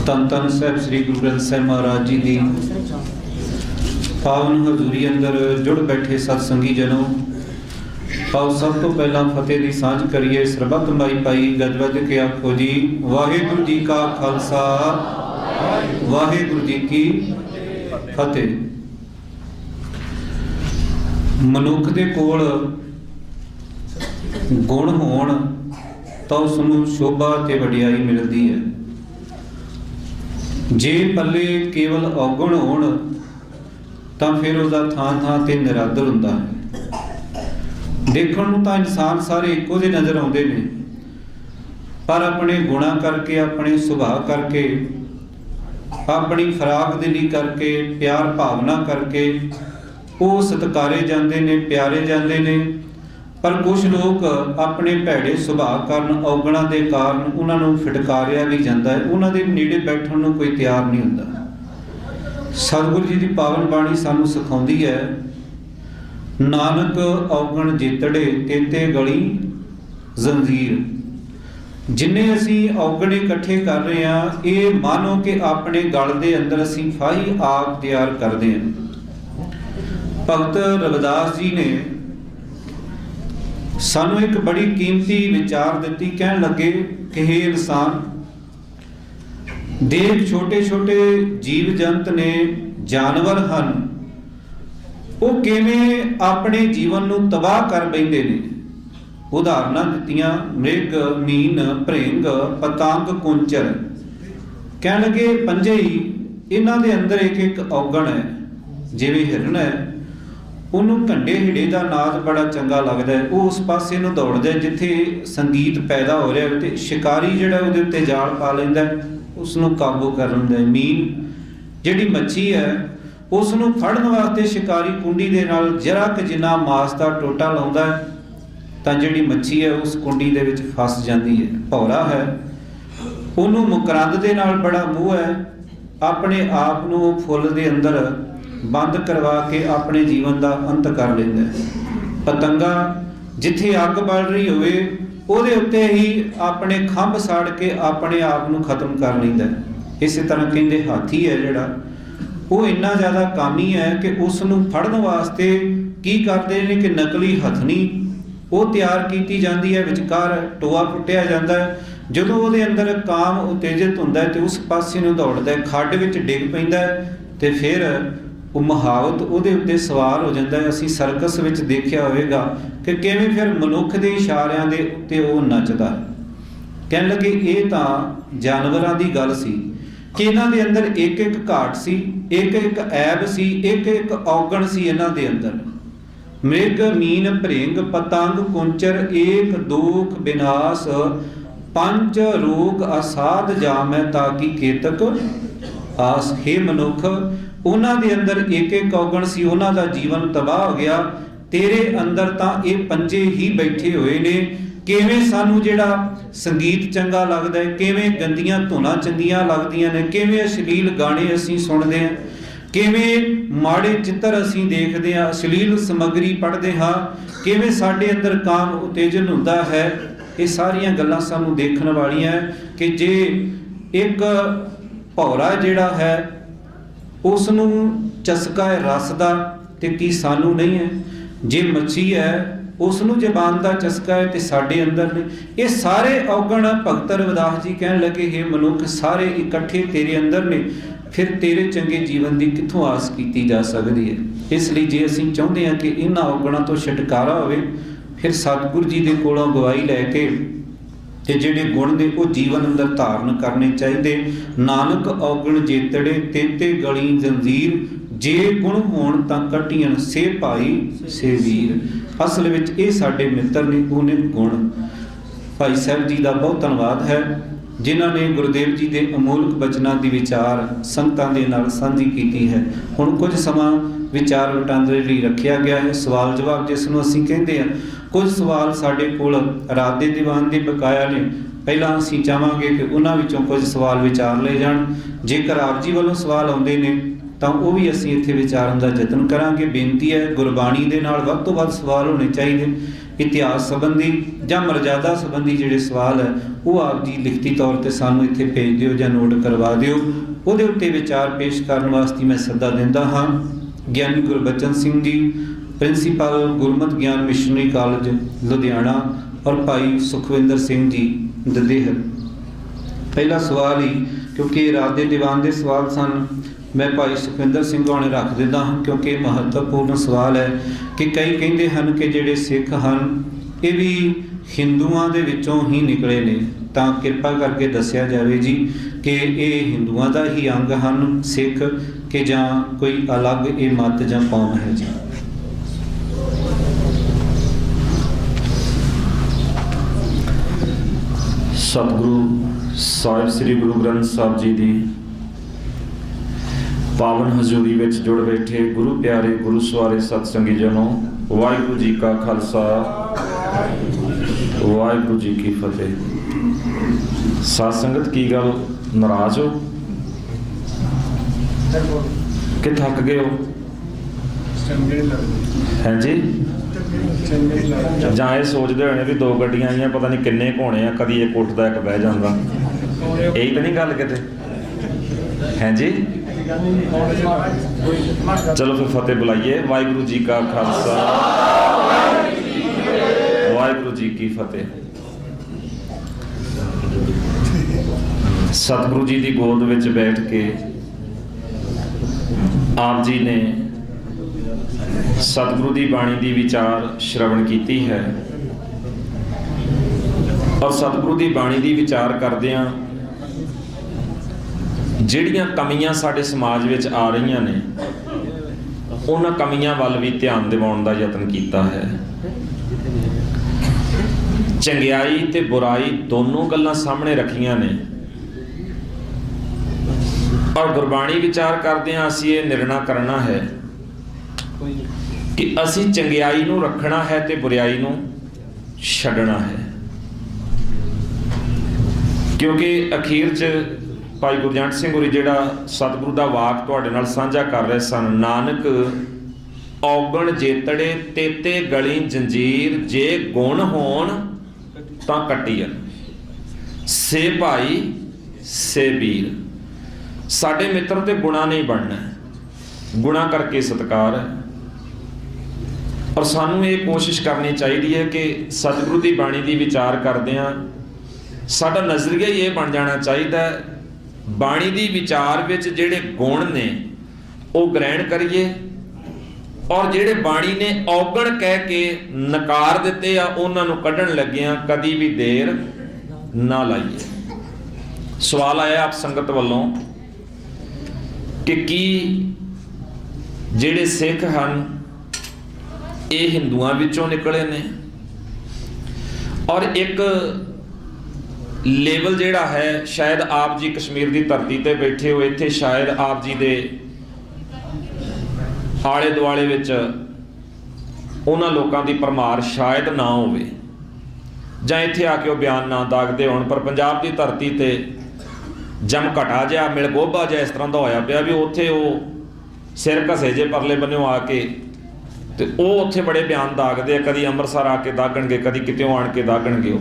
ਧੰਨ ਧੰਨ ਸਾਹਿਬ ਸ੍ਰੀ ਗੁਰੂ ਗ੍ਰੰਥ ਸਾਹਿਬ ਮਹਾਰਾਜ ਜੀ ਦੀ ਪਾਵਨ ਹਜ਼ੂਰੀ ਅੰਦਰ ਜੁੜ ਬੈਠੇ ਸਤਸੰਗੀ ਜਨੋ, ਆਓ ਸਭ ਤੋਂ ਪਹਿਲਾਂ ਫਤਿਹ ਦੀ ਸਾਂਝ ਕਰੀਏ। ਸਰਬੱਤ ਮਾਈ ਪਾਈ ਗੱਜ ਵੱਜ ਕੇ ਆਖੋ ਜੀ, ਵਾਹਿਗੁਰੂ ਜੀ ਕਾ ਖਾਲਸਾ, ਵਾਹਿਗੁਰੂ ਜੀ ਕੀ ਫਤਿਹ। ਮਨੁੱਖ ਦੇ ਕੋਲ ਗੁਣ ਹੋਣ ਤਾਂ ਉਸ ਨੂੰ ਸ਼ੋਭਾ ਤੇ ਵਡਿਆਈ ਮਿਲਦੀ ਹੈ। ਜੇ ਪੱਲੇ ਕੇਵਲ ਔਗਣ ਹੋਣ ਤਾਂ ਫਿਰ ਉਹਦਾ ਥਾਂ ਥਾਂ ਤੇ ਨਿਰਾਦਰ ਹੁੰਦਾ ਹੈ। ਦੇਖਣ ਨੂੰ ਤਾਂ ਇਨਸਾਨ ਸਾਰੇ ਇੱਕੋ ਜਿਹੇ ਨਜ਼ਰ ਆਉਂਦੇ ਨੇ, ਪਰ ਆਪਣੇ ਗੁਣਾਂ ਕਰਕੇ, ਆਪਣੇ ਸੁਭਾਅ ਕਰਕੇ, ਆਪਣੀ ਖੁਰਾਕ ਦਿਲੀ ਕਰਕੇ, ਪਿਆਰ ਭਾਵਨਾ ਕਰਕੇ ਉਹ ਸਤਿਕਾਰੇ ਜਾਂਦੇ ਨੇ, ਪਿਆਰੇ ਜਾਂਦੇ ਨੇ। ਪਰ ਕੁਝ ਲੋਕ ਆਪਣੇ ਭੈੜੇ ਸੁਭਾਅ ਕਾਰਨ, ਔਗਣਾਂ ਦੇ ਕਾਰਨ ਉਹਨਾਂ ਨੂੰ ਫਿਟਕਾਰਿਆ ਵੀ ਜਾਂਦਾ ਹੈ। ਉਹਨਾਂ ਦੇ ਨੇੜੇ ਬੈਠਣ ਨੂੰ ਕੋਈ ਤਿਆਰ ਨਹੀਂ ਹੁੰਦਾ। ਸਤਿਗੁਰੂ ਜੀ ਦੀ ਪਾਵਨ ਬਾਣੀ ਸਾਨੂੰ ਸਿਖਾਉਂਦੀ ਹੈ, ਨਾਨਕ ਔਗਣ ਜੇਤੜੇ ਤੇਤੇ ਗਲੀ ਜ਼ੰਜੀਰ। ਜਿੰਨੇ ਅਸੀਂ ਔਗਣੇ ਇਕੱਠੇ ਕਰ ਰਹੇ ਹਾਂ, ਇਹ ਮਾਨੋ ਕਿ ਆਪਣੇ ਗਲ ਦੇ ਅੰਦਰ ਅਸੀਂ ਫਾਹੀ ਆਪ ਤਿਆਰ ਕਰਦੇ ਹਾਂ। ਭਗਤ ਰਵਿਦਾਸ ਜੀ ਨੇ ਸਾਨੂੰ ਇੱਕ ਬੜੀ ਕੀਮਤੀ ਵਿਚਾਰ ਦਿੱਤੀ। ਕਹਿਣ ਲੱਗੇ ਕਿ ਹੇ ਇਨਸਾਨ, ਦੇਖ ਛੋਟੇ ਛੋਟੇ ਜੀਵ ਜੰਤ ਨੇ, ਜਾਨਵਰ ਹਨ, ਉਹ ਕਿਵੇਂ ਆਪਣੇ ਜੀਵਨ ਨੂੰ ਤਬਾਹ ਕਰ ਬੈਠੇ ਨੇ। ਉਦਾਹਰਨਾਂ ਦਿੱਤੀਆਂ, ਮ੍ਰਿਗ, ਮੀਨ, ਭ੍ਰਿੰਗ, ਪਤੰਗ, ਕੁੰਚਰ। ਕਹਿਣ ਲੱਗੇ ਪੰਜੇ ਹੀ ਇਹਨਾਂ ਦੇ ਅੰਦਰ ਇੱਕ ਇੱਕ ਔਗਣ ਹੈ। ਜਿਵੇਂ ਹਿਰਨ ਹੈ, ਉਹਨੂੰ ਘੰਡੇ ਹਿੜੇ ਦਾ ਨਾਦ ਬੜਾ ਚੰਗਾ ਲੱਗਦਾ ਹੈ, ਉਹ ਉਸ ਪਾਸੇ ਨੂੰ ਦੌੜਦਾ ਜਿੱਥੇ ਸੰਗੀਤ ਪੈਦਾ ਹੋ ਰਿਹਾ, ਤੇ ਸ਼ਿਕਾਰੀ ਜਿਹੜਾ ਉਹਦੇ ਉੱਤੇ ਜਾਲ ਪਾ ਲੈਂਦਾ, ਉਸ ਨੂੰ ਕਾਬੂ ਕਰ ਲੈਂਦਾ ਹੈ। ਮੀਨ ਜਿਹੜੀ ਮੱਛੀ ਹੈ, ਉਸ ਨੂੰ ਫੜਨ ਵਾਸਤੇ ਸ਼ਿਕਾਰੀ ਕੁੰਡੀ ਦੇ ਨਾਲ ਜਰਾ ਕੁ ਜਿੰਨਾ ਮਾਸ ਦਾ ਟੋਟਾ ਲਾਉਂਦਾ ਹੈ ਤਾਂ ਜਿਹੜੀ ਮੱਛੀ ਹੈ ਉਸ ਕੁੰਡੀ ਦੇ ਵਿੱਚ ਫਸ ਜਾਂਦੀ ਹੈ। ਭੌਰਾ ਹੈ, ਉਹਨੂੰ ਮਕਰੰਦ ਦੇ ਨਾਲ ਬੜਾ ਮੋਹ ਹੈ, ਆਪਣੇ ਆਪ ਨੂੰ ਫੁੱਲ ਦੇ ਅੰਦਰ ਬੰਦ ਕਰਵਾ ਕੇ ਆਪਣੇ ਜੀਵਨ ਦਾ ਅੰਤ ਕਰ ਲੈਂਦਾ ਹੈ। ਪਤੰਗਾ ਜਿੱਥੇ ਅੱਗ ਬਲ ਰਹੀ ਹੋਵੇ ਉਹਦੇ ਉੱਤੇ ਹੀ ਆਪਣੇ ਖੰਭ ਸਾੜ ਕੇ ਆਪਣੇ ਆਪ ਨੂੰ ਖਤਮ ਕਰ ਲੈਂਦਾ ਹੈ। ਇਸੇ ਤਰ੍ਹਾਂ ਕਹਿੰਦੇ ਹਾਥੀ ਹੈ ਜਿਹੜਾ, ਉਹ ਇੰਨਾ ਜ਼ਿਆਦਾ ਕਾਮੀ ਹੈ ਕਿ ਉਸ ਨੂੰ ਫੜਨ ਵਾਸਤੇ ਕੀ ਕਰਦੇ ਨੇ ਕਿ ਨਕਲੀ ਹਥਨੀ ਉਹ ਤਿਆਰ ਕੀਤੀ ਜਾਂਦੀ ਹੈ, ਵਿਚਕਾਰ ਟੋਆ ਪੁੱਟਿਆ ਜਾਂਦਾ ਹੈ। ਜਦੋਂ ਉਹਦੇ ਅੰਦਰ ਕਾਮ ਉਤੇਜਿਤ ਹੁੰਦਾ ਹੈ ਤੇ ਉਸ ਪਾਸੇ ਨੂੰ ਦੌੜਦਾ ਹੈ, ਖੱਡ ਵਿੱਚ ਡਿੱਗ ਪੈਂਦਾ ਹੈ ਤੇ ਫਿਰ ਉਹ ਮੁਹਾਵਤ ਉਹਦੇ ਉੱਤੇ ਸਵਾਰ ਹੋ ਜਾਂਦਾ ਹੈ। ਅਸੀਂ ਸਰਕਸ ਵਿੱਚ ਦੇਖਿਆ ਹੋਵੇਗਾ ਕਿ ਕਿਵੇਂ ਫਿਰ ਮਨੁੱਖ ਦੇ ਇਸ਼ਾਰਿਆਂ ਦੇ ਉੱਤੇ ਉਹ ਨੱਚਦਾ ਹੈ। ਕਹਿਣ ਲੱਗੇ ਇਹ ਤਾਂ ਜਾਨਵਰਾਂ ਦੀ ਗੱਲ ਸੀ ਕਿ ਇਹਨਾਂ ਦੇ ਅੰਦਰ ਇੱਕ ਇੱਕ ਘਾਟ ਸੀ, ਇੱਕ ਇੱਕ ਐਬ ਸੀ, ਇੱਕ ਇੱਕ ਔਗਣ ਸੀ ਇਹਨਾਂ ਦੇ ਅੰਦਰ। ਮ੍ਰਿਗ, ਮੀਨ, ਭ੍ਰਿੰਗ, ਪਤੰਗ, ਕੁੰਚਰ, ਏਕ ਦੁਖ ਬਿਨਾਸ਼, ਪੰਜ ਰੋਗ ਅਸਾਧ ਜਾਮੈ ਤਾਕੀ ਕੇਤਕ ਆਸ। ਹੈ ਮਨੁੱਖ, ਉਹਨਾਂ ਦੇ ਅੰਦਰ ਇੱਕ ਇੱਕ ਔਗਣ ਸੀ, ਉਹਨਾਂ ਦਾ ਜੀਵਨ ਤਬਾਹ ਹੋ ਗਿਆ। ਤੇਰੇ ਅੰਦਰ ਤਾਂ ਇਹ ਪੰਜੇ ਹੀ ਬੈਠੇ ਹੋਏ ਨੇ। ਕਿਵੇਂ ਸਾਨੂੰ ਜਿਹੜਾ ਸੰਗੀਤ ਚੰਗਾ ਲੱਗਦਾ ਹੈ, ਕਿਵੇਂ ਗੰਦੀਆਂ ਧੁਨਾਂ ਚੰਗੀਆਂ ਲੱਗਦੀਆਂ ਨੇ, ਕਿਵੇਂ ਅਸ਼ਲੀਲ ਗਾਣੇ ਅਸੀਂ ਸੁਣਦੇ ਹਾਂ, ਕਿਵੇਂ ਮਾੜੇ ਚਿੱਤਰ ਅਸੀਂ ਦੇਖਦੇ ਹਾਂ, ਅਸ਼ਲੀਲ ਸਮੱਗਰੀ ਪੜ੍ਹਦੇ ਹਾਂ, ਕਿਵੇਂ ਸਾਡੇ ਅੰਦਰ ਕਾਮ ਉਤੇਜਨ ਹੁੰਦਾ ਹੈ। ਇਹ ਸਾਰੀਆਂ ਗੱਲਾਂ ਸਾਨੂੰ ਦੇਖਣ ਵਾਲੀਆਂ ਕਿ ਜੇ ਇੱਕ ਭੌਰਾ ਜਿਹੜਾ ਹੈ ਉਸ ਨੂੰ ਚਸਕਾ ਹੈ ਰਸ ਦਾ, ਤੇ ਕੀ ਸਾਨੂੰ ਨਹੀਂ ਹੈ? ਜੇ ਮੱਛੀ ਹੈ ਉਸ ਨੂੰ ਜ਼ਬਾਨ ਦਾ ਚਸਕਾ ਹੈ ਤੇ ਸਾਡੇ ਅੰਦਰ ਨੇ। ਇਹ ਸਾਰੇ ਔਗਣ ਭਗਤ ਰਵਿਦਾਸ ਜੀ ਕਹਿਣ ਲੱਗੇ, ਹੇ ਮਨੁੱਖ, ਸਾਰੇ ਇਕੱਠੇ ਤੇਰੇ ਅੰਦਰ ਨੇ। ਫਿਰ ਤੇਰੇ ਚੰਗੇ ਜੀਵਨ ਦੀ ਕਿੱਥੋਂ ਆਸ ਕੀਤੀ ਜਾ ਸਕਦੀ ਹੈ? ਇਸ ਲਈ ਜੇ ਅਸੀਂ ਚਾਹੁੰਦੇ ਹਾਂ ਕਿ ਇਹਨਾਂ ਔਗਣਾਂ ਤੋਂ ਛੁਟਕਾਰਾ ਹੋਵੇ, ਫਿਰ ਸਤਿਗੁਰੂ ਜੀ ਦੇ ਕੋਲੋਂ ਗਵਾਹੀ ਲੈ ਕੇ ਤੇ ਜਿਹੜੇ ਗੁਣ ਨੇ ਉਹ ਜੀਵਨ ਅੰਦਰ ਧਾਰਨ ਕਰਨੇ ਚਾਹੀਦੇ। ਨਾਨਕ ਔਗਣ ਜੇਤੜੇ ਤੇਤੇ ਗਲੀ ਜ਼ੰਜੀਰ, ਜੇ ਗੁਣ ਹੋਣ ਤਾਂ ਕੱਟੀਆਂ ਸੇ ਭਾਈ ਸੇ ਵੀਰ। ਅਸਲ ਵਿੱਚ ਇਹ ਸਾਡੇ ਮਿੱਤਰ ਨੇ, ਉਹ ਨੇ ਗੁਣ। ਭਾਈ ਸਾਹਿਬ ਜੀ ਦਾ ਬਹੁਤ ਧੰਨਵਾਦ ਹੈ ਜਿਨ੍ਹਾਂ ਨੇ ਗੁਰਦੇਵ ਜੀ ਦੇ ਅਮੋਲਕ ਬਚਨਾਂ ਦੀ ਵਿਚਾਰ ਸੰਗਤਾਂ ਦੇ ਨਾਲ ਸਾਂਝੀ ਕੀਤੀ ਹੈ। ਹੁਣ ਕੁਝ ਸਮਾਂ ਵਿਚਾਰ ਵਟਾਂਦਰੇ ਲਈ ਰੱਖਿਆ ਗਿਆ ਹੈ। ਸਵਾਲ ਜਵਾਬ ਜਿਸ ਨੂੰ ਅਸੀਂ ਕਹਿੰਦੇ ਹਾਂ, ਕੁਝ ਸਵਾਲ ਸਾਡੇ ਕੋਲ ਰਾਤ ਦੇ ਦੀਵਾਨ ਦੇ ਬਕਾਇਆ ਨੇ। ਪਹਿਲਾਂ ਅਸੀਂ ਚਾਹਾਂਗੇ ਕਿ ਉਹਨਾਂ ਵਿੱਚੋਂ ਕੁਝ ਸਵਾਲ ਵਿਚਾਰ ਲਏ ਜਾਣ। ਜੇਕਰ ਆਪ ਜੀ ਵੱਲੋਂ ਸਵਾਲ ਆਉਂਦੇ ਨੇ ਤਾਂ ਉਹ ਵੀ ਅਸੀਂ ਇੱਥੇ ਵਿਚਾਰਨ ਦਾ ਯਤਨ ਕਰਾਂਗੇ। ਬੇਨਤੀ ਹੈ, ਗੁਰਬਾਣੀ ਦੇ ਨਾਲ ਵੱਧ ਤੋਂ ਵੱਧ ਸਵਾਲ ਹੋਣੇ ਚਾਹੀਦੇ। इतिहास संबंधी ਜਾਂ ਮਰਜ਼ਾਦਾ ਸੰਬੰਧੀ ਜਿਹੜੇ ਸਵਾਲ ਹੈ ਉਹ ਆਪ ਜੀ ਲਿਖਤੀ ਤੌਰ ਤੇ ਸਾਨੂੰ ਇੱਥੇ ਭੇਜ ਦਿਓ ਜਾਂ ਨੋਟ ਕਰਵਾ ਦਿਓ। ਉਹਦੇ ਉੱਤੇ ਵਿਚਾਰ ਪੇਸ਼ ਕਰਨ ਵਾਸਤੇ ਮੈਂ ਸੱਦਾ ਦਿੰਦਾ ਹਾਂ ਗਿਆਨੀ ਗੁਰਬਚਨ ਸਿੰਘ ਜੀ, ਪ੍ਰਿੰਸੀਪਲ ਗੁਰਮਤਿ ਗਿਆਨ ਮਿਸ਼ਨਰੀ ਕਾਲਜ ਲੁਧਿਆਣਾ, ਔਰ ਭਾਈ ਸੁਖਵਿੰਦਰ ਸਿੰਘ ਜੀ ਦਦੇਹਰ। ਪਹਿਲਾ ਸਵਾਲ ਹੀ, ਕਿਉਂਕਿ ਰਾਤ ਦੇ ਦੀਵਾਨ ਦੇ ਸਵਾਲ ਸਨ, मैं भाई सुखविंदर सिंह होने रख दिता हाँ, क्योंकि महत्वपूर्ण सवाल है कि कई कहते हैं कि जिहड़े सिख हैं ये भी हिंदुओं के विचों ही निकले ने, तो कृपा करके दसिया जाए जी कि ये हिंदुओं का ही अंग हैं सिख, कि जां कोई अलग ये मत जां कौम है जी। सतगुरु साहिब श्री गुरु ग्रंथ साहिब जी की पावन हजूरी विच जुड़ बैठे गुरु प्यारे गुरु सवारे सतसंगी जनों, वाहिगुरु जी का खालसा वाहिगुरु जी की फतेह। साध संगत की गल नाराज हो कि थक गए हो? हैं जी जां ये सोचते होने भी दो गड्डियां आईयां पता नहीं किन्ने घोने आ, कदी एक उठदा एक बह जांदा, यही तो नहीं गल किते? हैं जी चलो फिर फतेह बुलाइए। वाहिगुरु जी का खालसा वाहिगुरु जी की फतेह। सतगुरु जी की गोद विच बैठ के आप जी ने सतगुरु की बाणी की विचार श्रवण की है, और सतगुरु की बाणी की विचार करदियां ਜਿਹੜੀਆਂ ਕਮੀਆਂ ਸਾਡੇ ਸਮਾਜ ਵਿੱਚ ਆ ਰਹੀਆਂ ਨੇ ਉਹਨਾਂ ਕਮੀਆਂ ਵੱਲ ਵੀ ਧਿਆਨ ਦਿਵਾਉਣ ਦਾ ਯਤਨ ਕੀਤਾ ਹੈ। ਚੰਗਿਆਈ ਤੇ ਬੁਰਾਈ ਦੋਨੋਂ ਗੱਲਾਂ ਸਾਹਮਣੇ ਰੱਖੀਆਂ ਨੇ, ਔਰ ਗੁਰਬਾਣੀ ਵਿਚਾਰ ਕਰਦੇ ਹਾਂ ਅਸੀਂ ਇਹ ਨਿਰਣਾ ਕਰਨਾ ਹੈ ਕਿ ਅਸੀਂ ਚੰਗਿਆਈ ਨੂੰ ਰੱਖਣਾ ਹੈ ਤੇ ਬੁਰਾਈ ਨੂੰ ਛੱਡਣਾ ਹੈ। ਕਿਉਂਕਿ ਅਖੀਰ 'ਚ भाई गुरजंट सिंह होरी जिहड़ा सतगुरु का वाक तुहाडे नाल साझा कर रहे सन, नानक औगण जेतड़े तेते गली जंजीर, जे गुण होण तां कट्टीअन, से भाई से वीर। साडे मित्र ते गुणा नहीं बनना, गुणा करके सत्कार है, और सानू ये कोशिश करनी चाहिए है कि सतगुरु की बाणी की विचार करदिआं साडा नज़रिया ये बन जाना चाहिए बाणी दी विचार विच जिहड़े गुण ने वो ग्रहण करिए, और जिहड़े बाणी ने औगण कह के नकार दिते आ उन्हां नूं कढण लगियां कदी भी देर ना लाइए। सवाल आया आप संगत वालों कि की जिहड़े सिख हन ये हिंदुआं विचों निकले ने, और एक लेवल जिहड़ा है शायद आप जी कश्मीर की धरती ते बैठे हो, इत्थे शायद आप जी दे आले दुआले विच उन्हां लोकां दी परमार शायद ना होवे, जां इत्थे आके वो बयान ना दागदे होण, पर पंजाब की धरती ते जम घटा जिहा मिलगोभा जिहा इस तरह का होया पिया भी उत्थे वो सिर घसे जे परले बन्नों आके ते वो उत्थे बड़े बयान दागदे, कदी अंमृतसर आके दागणगे, कदी कितों आण के दागणगे।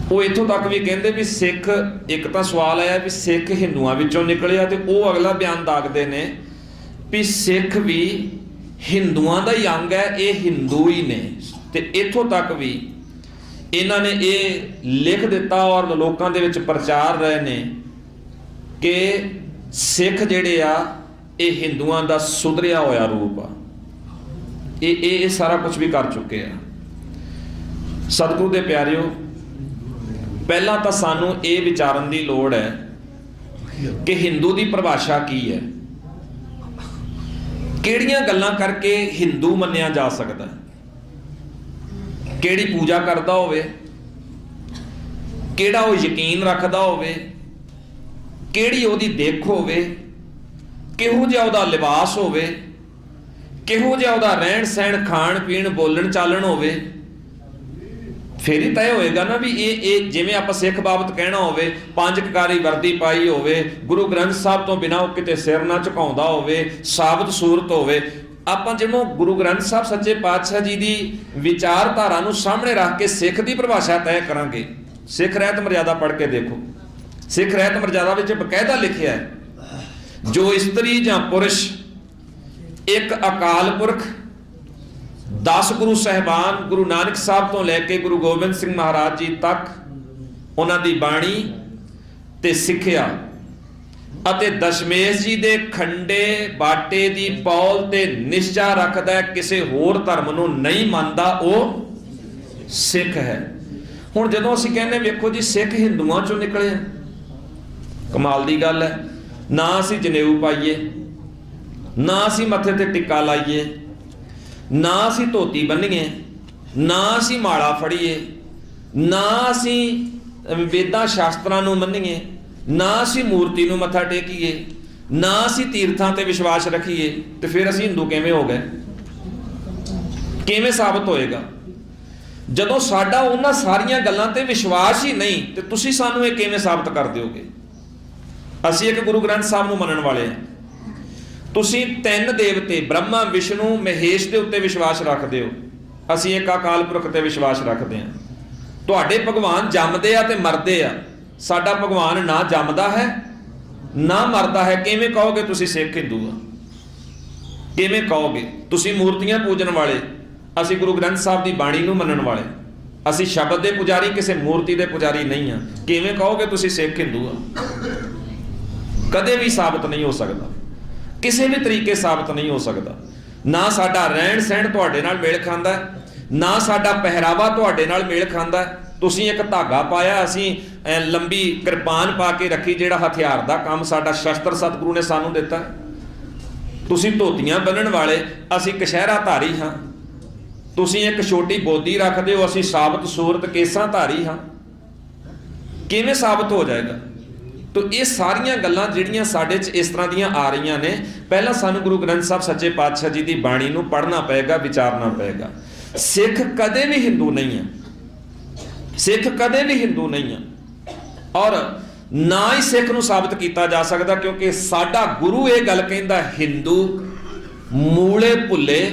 वो इत्थों तक भी कहते भी सिख, एक तो सवाल आया भी सिख हिंदुआं विचों निकलिया, तो वो अगला बयान दागदे ने भी सिख भी हिंदुआं दा ही अंग है, ये हिंदू ही ने, ते इत्थों तक भी इन्हां ने ये लिख दिता और लोकां दे विच प्रचार रहे ने कि सिख जिहड़े आ ये हिंदुआं दा सुधरिया होया रूप आ, ये सारा कुछ भी कर चुके हैं। सतगुरु दे प्यारिओ, पहला तो सानू ये विचारन की लोड़ है कि हिंदू की परिभाषा की है, किहड़ियां गल्लां करके हिंदू मन्निया जा सकता है, किहड़ी पूजा करता होवे, किहड़ा वो यकीन रखता होवे, किहड़ी ओहदी देख होवे, किहो जिहा ओहदा लिबास होवे, किहो जिहा ओहदा रहन सहन खाण पीण बोलन चालन होवे, फिर ही तय होएगा ना भी ये जिवें आपां सिख बाबत कहना होवे, पंज ककारी वर्दी पाई होवे, गुरु ग्रंथ साहब तो बिना वो किते सिर ना झुकाउंदा होवे, साबत सूरत होवे, ਆਪਾਂ ਜਿਹਨੂੰ ਗੁਰੂ ਗ੍ਰੰਥ ਸਾਹਿਬ ਸੱਚੇ ਪਾਤਸ਼ਾਹ ਜੀ ਦੀ ਵਿਚਾਰਧਾਰਾ ਨੂੰ ਸਾਹਮਣੇ ਰੱਖ ਕੇ ਸਿੱਖ ਦੀ ਪਰਿਭਾਸ਼ਾ ਤੈਅ ਕਰਾਂਗੇ। ਸਿੱਖ ਰਹਿਤ ਮਰਜ਼ਾਦਾ ਪੜ੍ਹ ਕੇ ਦੇਖੋ। ਸਿੱਖ ਰਹਿਤ ਮਰਜ਼ਾਦਾ ਵਿੱਚ ਬਕਾਇਦਾ ਲਿਖਿਆ ਹੈ, ਜੋ ਇਸਤਰੀ ਜਾਂ ਪੁਰਸ਼ ਇੱਕ ਅਕਾਲ ਪੁਰਖ 10 ਗੁਰੂ ਸਾਹਿਬਾਨ ਗੁਰੂ ਨਾਨਕ ਸਾਹਿਬ ਤੋਂ ਲੈ ਕੇ ਗੁਰੂ ਗੋਬਿੰਦ ਸਿੰਘ ਮਹਾਰਾਜ ਜੀ ਤੱਕ ਉਹਨਾਂ ਦੀ ਬਾਣੀ ਤੇ ਸਿੱਖਿਆ ਅਤੇ ਦਸ਼ਮੇਸ਼ ਜੀ ਦੇ ਖੰਡੇ ਬਾਟੇ ਦੀ ਪੌਲ ਤੇ ਨਿਸ਼ਚਾ ਰੱਖਦਾ, ਕਿਸੇ ਹੋਰ ਧਰਮ ਨੂੰ ਨਹੀਂ ਮੰਨਦਾ, ਉਹ ਸਿੱਖ ਹੈ। ਹੁਣ ਜਦੋਂ ਅਸੀਂ ਕਹਿੰਦੇ ਵੇਖੋ ਜੀ ਸਿੱਖ ਹਿੰਦੂਆਂ ਚੋਂ ਨਿਕਲੇ, ਕਮਾਲ ਦੀ ਗੱਲ ਹੈ। ਨਾ ਅਸੀਂ ਜਨੇਊ ਪਾਈਏ, ਨਾ ਅਸੀਂ ਮੱਥੇ ਤੇ ਟਿੱਕਾ ਲਾਈਏ, ਨਾ ਅਸੀਂ ਧੋਤੀ ਬੰਨੀਏ, ਨਾ ਅਸੀਂ ਮਾਲਾ ਫੜੀਏ, ਨਾ ਅਸੀਂ ਵੇਦਾਂ ਸ਼ਾਸਤਰਾਂ ਨੂੰ ਮੰਨੀਏ, ਨਾ ਅਸੀਂ ਮੂਰਤੀ ਨੂੰ ਮੱਥਾ ਟੇਕੀਏ, ਨਾ ਅਸੀਂ ਤੀਰਥਾਂ ਤੇ ਵਿਸ਼ਵਾਸ ਰੱਖੀਏ, ਤੇ ਫਿਰ ਅਸੀਂ ਹਿੰਦੂ ਕਿਵੇਂ ਹੋ ਗਏ? ਕਿਵੇਂ ਸਾਬਤ ਹੋਏਗਾ? ਜਦੋਂ ਸਾਡਾ ਉਹਨਾਂ ਸਾਰੀਆਂ ਗੱਲਾਂ ਤੇ ਵਿਸ਼ਵਾਸ ਹੀ ਨਹੀਂ, ਤੇ ਤੁਸੀਂ ਸਾਨੂੰ ਇਹ ਕਿਵੇਂ ਸਾਬਤ ਕਰ ਦਿਓਗੇ? ਅਸੀਂ ਇੱਕ ਗੁਰੂ ਗ੍ਰੰਥ ਸਾਹਿਬ ਨੂੰ ਮੰਨਣ ਵਾਲੇ ਹਾਂ। ਤੁਸੀਂ 3 ਦੇਵਤੇ ਬ੍ਰਹਮਾ ਵਿਸ਼ਨੂੰ ਮਹੇਸ਼ ਦੇ ਉੱਤੇ ਵਿਸ਼ਵਾਸ ਰੱਖਦੇ ਹੋ, ਅਸੀਂ ਇੱਕ ਅਕਾਲ ਪੁਰਖ ਤੇ ਵਿਸ਼ਵਾਸ ਰੱਖਦੇ ਹਾਂ। ਤੁਹਾਡੇ ਭਗਵਾਨ ਜੰਮਦੇ ਆ ਤੇ ਮਰਦੇ ਆ, ਸਾਡਾ ਭਗਵਾਨ ਨਾ ਜੰਮਦਾ ਹੈ ਨਾ ਮਰਦਾ ਹੈ। ਕਿਵੇਂ ਕਹੋਗੇ ਤੁਸੀਂ ਸਿੱਖ ਹਿੰਦੂ ਆ? ਕਿਵੇਂ ਕਹੋਗੇ? ਤੁਸੀਂ ਮੂਰਤੀਆਂ ਪੂਜਣ ਵਾਲੇ, ਅਸੀਂ ਗੁਰੂ ਗ੍ਰੰਥ ਸਾਹਿਬ ਦੀ ਬਾਣੀ ਨੂੰ ਮੰਨਣ ਵਾਲੇ, ਅਸੀਂ ਸ਼ਬਦ ਦੇ ਪੁਜਾਰੀ, ਕਿਸੇ ਮੂਰਤੀ ਦੇ ਪੁਜਾਰੀ ਨਹੀਂ ਆ। ਕਿਵੇਂ ਕਹੋਗੇ ਤੁਸੀਂ ਸਿੱਖ ਹਿੰਦੂ ਆ? ਕਦੇ ਵੀ ਸਾਬਤ ਨਹੀਂ ਹੋ ਸਕਦਾ, ਕਿਸੇ ਵੀ ਤਰੀਕੇ ਸਾਬਤ ਨਹੀਂ ਹੋ ਸਕਦਾ। ਨਾ ਸਾਡਾ ਰਹਿਣ ਸਹਿਣ ਤੁਹਾਡੇ ਨਾਲ ਮੇਲ ਖਾਂਦਾ, ਨਾ ਸਾਡਾ ਪਹਿਰਾਵਾ ਤੁਹਾਡੇ ਨਾਲ ਮੇਲ ਖਾਂਦਾ। ਤੁਸੀਂ ਇੱਕ ਧਾਗਾ ਪਾਇਆ, ਅਸੀਂ ਲੰਬੀ ਕਿਰਪਾਨ ਪਾ ਕੇ ਰੱਖੀ, ਜਿਹੜਾ ਹਥਿਆਰ ਦਾ ਕੰਮ ਸਾਡਾ ਸ਼ਸਤਰ ਸਤਿਗੁਰੂ ਨੇ ਸਾਨੂੰ ਦਿੱਤਾ। ਤੁਸੀਂ ਧੋਤੀਆਂ ਬੰਨਣ ਵਾਲੇ, ਅਸੀਂ ਕਸ਼ਹਿਰਾ ਧਾਰੀ ਹਾਂ। ਤੁਸੀਂ ਇੱਕ ਛੋਟੀ ਬੋਦੀ ਰੱਖਦੇ ਹੋ, ਅਸੀਂ ਸਾਬਤ ਸੂਰਤ ਕੇਸਾਂ ਧਾਰੀ ਹਾਂ। ਕਿਵੇਂ ਸਾਬਤ ਹੋ ਜਾਏਗਾ? ਤੋ ਇਹ ਸਾਰੀਆਂ ਗੱਲਾਂ ਜਿਹੜੀਆਂ ਸਾਡੇ 'ਚ ਇਸ ਤਰ੍ਹਾਂ ਦੀਆਂ ਆ ਰਹੀਆਂ ਨੇ, ਪਹਿਲਾਂ ਸਾਨੂੰ ਗੁਰੂ ਗ੍ਰੰਥ ਸਾਹਿਬ ਸੱਚੇ ਪਾਤਸ਼ਾਹ ਜੀ ਦੀ ਬਾਣੀ ਨੂੰ ਪੜ੍ਹਨਾ ਪਏਗਾ, ਵਿਚਾਰਨਾ ਪਏਗਾ। ਸਿੱਖ ਕਦੇ ਵੀ ਹਿੰਦੂ ਨਹੀਂ ਹੈ, ਸਿੱਖ ਕਦੇ ਵੀ ਹਿੰਦੂ ਨਹੀਂ ਹੈ, ਔਰ ਨਾ ਹੀ ਸਿੱਖ ਨੂੰ ਸਾਬਤ ਕੀਤਾ ਜਾ ਸਕਦਾ, ਕਿਉਂਕਿ ਸਾਡਾ ਗੁਰੂ ਇਹ ਗੱਲ ਕਹਿੰਦਾ, ਹਿੰਦੂ ਮੂਲੇ ਭੁੱਲੇ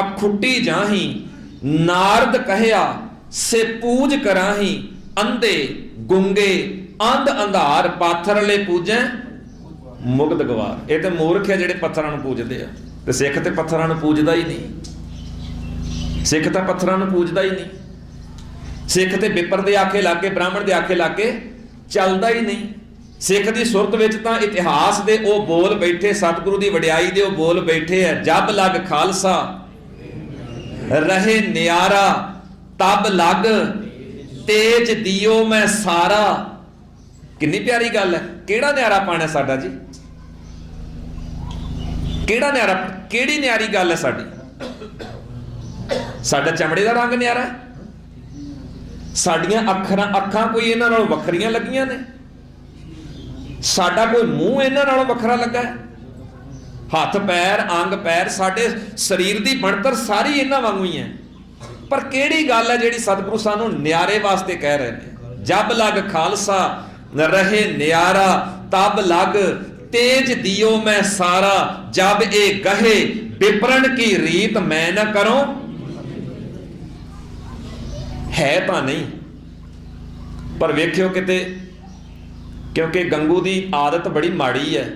ਅਖੁੱਟੀ ਜਾਹੀ, ਨਾਰਦ ਕਹਿਆ ਸੇ ਪੂਜ ਕਰਾਹੀ, ਅੰਧੇ ਗੁੰਗੇ ਅੰਧ ਅੰਧਾਰ ਪਾਥਰਲੇ ਪੂਜੈ ਮੁਗਧ ਗਵਾਰ। ਇਹ ਤੇ ਮੂਰਖ ਹੈ ਜਿਹੜੇ ਪੱਥਰਾਂ ਨੂੰ ਪੂਜਦੇ ਆ, ਤੇ ਸਿੱਖ ਤੇ ਪੱਥਰਾਂ ਨੂੰ ਪੂਜਦਾ ਹੀ ਨਹੀਂ। ਸਿੱਖ ਤਾਂ ਪੱਥਰਾਂ ਨੂੰ ਪੂਜਦਾ ਹੀ ਨਹੀਂ। ਸਿੱਖ ਤੇ ਬਿਪਰ ਦੇ ਆਖੇ ਲਾ ਕੇ, ਬ੍ਰਾਹਮਣ ਦੇ ਆਖੇ ਲਾ ਕੇ ਚੱਲਦਾ ਹੀ ਨਹੀਂ। ਸਿੱਖ ਦੀ ਸੁਰਤ ਵਿੱਚ ਤਾਂ ਇਤਿਹਾਸ ਦੇ ਉਹ ਬੋਲ ਬੈਠੇ, ਸਤਿਗੁਰੂ ਦੀ ਵਡਿਆਈ ਦੇ ਉਹ ਬੋਲ ਬੈਠੇ ਆ, ਜਬ ਲਗ ਖਾਲਸਾ ਰਹੇ ਨਿਆਰਾ, ਤਬ ਲਗ ਤੇਜ ਦਿਓ ਮੈਂ ਸਾਰਾ। ਕਿੰਨੀ ਪਿਆਰੀ ਗੱਲ ਹੈ। ਕਿਹੜਾ ਨਿਆਰਾ ਪਾਣਾ ਸਾਡਾ ਜੀ? ਕਿਹੜਾ ਨਿਆਰਾ? ਕਿਹੜੀ ਨਿਆਰੀ ਗੱਲ ਹੈ ਸਾਡੀ? ਸਾਡਾ ਚਮੜੇ ਦਾ ਰੰਗ ਨਿਆਰਾ, ਸਾਡੀਆਂ ਅੱਖਾਂ ਕੋਈ ਇਹਨਾਂ ਨਾਲੋਂ ਵੱਖਰੀਆਂ ਲੱਗੀਆਂ ਨੇ, ਸਾਡਾ ਕੋਈ ਮੂੰਹ ਇਹਨਾਂ ਨਾਲੋਂ ਵੱਖਰਾ ਲੱਗਾ ਹੈ, ਹੱਥ ਪੈਰ ਅੰਗ ਪੈਰ, ਸਾਡੇ ਸਰੀਰ ਦੀ ਬਣਤਰ ਸਾਰੀ ਇਹਨਾਂ ਵਾਂਗੂ ਹੀ ਹੈ। ਪਰ ਕਿਹੜੀ ਗੱਲ ਹੈ ਜਿਹੜੀ ਸਤਿਗੁਰੂ ਸਾਨੂੰ ਨਿਆਰੇ ਵਾਸਤੇ ਕਹਿ ਰਹੇ ਨੇ? ਜਬ ਲਗ ਖਾਲਸਾ ਰਹੇ ਨਿਆਰਾ, ਤਬ ਲਗ ਤੇਜ ਦਿਓ ਮੈਂ ਸਾਰਾ, ਜਬ ਇਹ ਗਹੇ ਬਿਪਰਨ ਕੀ ਰੀਤ ਮੈਂ ਨਾ ਕਰੋ। ਹੈ ਤਾਂ ਨਹੀਂ, ਪਰ ਵੇਖਿਓ ਕਿਤੇ, ਕਿਉਂਕਿ ਗੰਗੂ ਦੀ ਆਦਤ ਬੜੀ ਮਾੜੀ ਹੈ।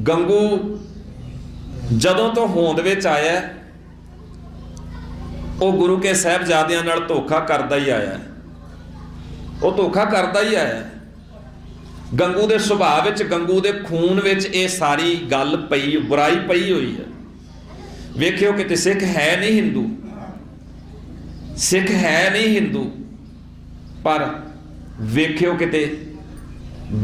ਗੰਗੂ ਜਦੋਂ ਤੋਂ ਹੋਂਦ ਵਿੱਚ ਆਇਆ, ਉਹ ਗੁਰੂ ਕੇ ਸਾਹਿਬਜ਼ਾਦਿਆਂ ਨਾਲ ਧੋਖਾ ਕਰਦਾ ਹੀ ਆਇਆ, ਉਹ ਧੋਖਾ ਕਰਦਾ ਹੀ ਆਇਆ। ਗੰਗੂ ਦੇ ਸੁਭਾਅ ਵਿੱਚ, ਗੰਗੂ ਦੇ ਖੂਨ ਵਿੱਚ ਇਹ ਸਾਰੀ ਗੱਲ ਪਈ, ਬੁਰਾਈ ਪਈ ਹੋਈ ਹੈ। ਵੇਖਿਓ ਕਿਤੇ ਸਿੱਖ ਹੈ ਨਹੀਂ ਹਿੰਦੂ, ਸਿੱਖ ਹੈ ਨਹੀਂ ਹਿੰਦੂ, ਪਰ ਵੇਖਿਓ ਕਿਤੇ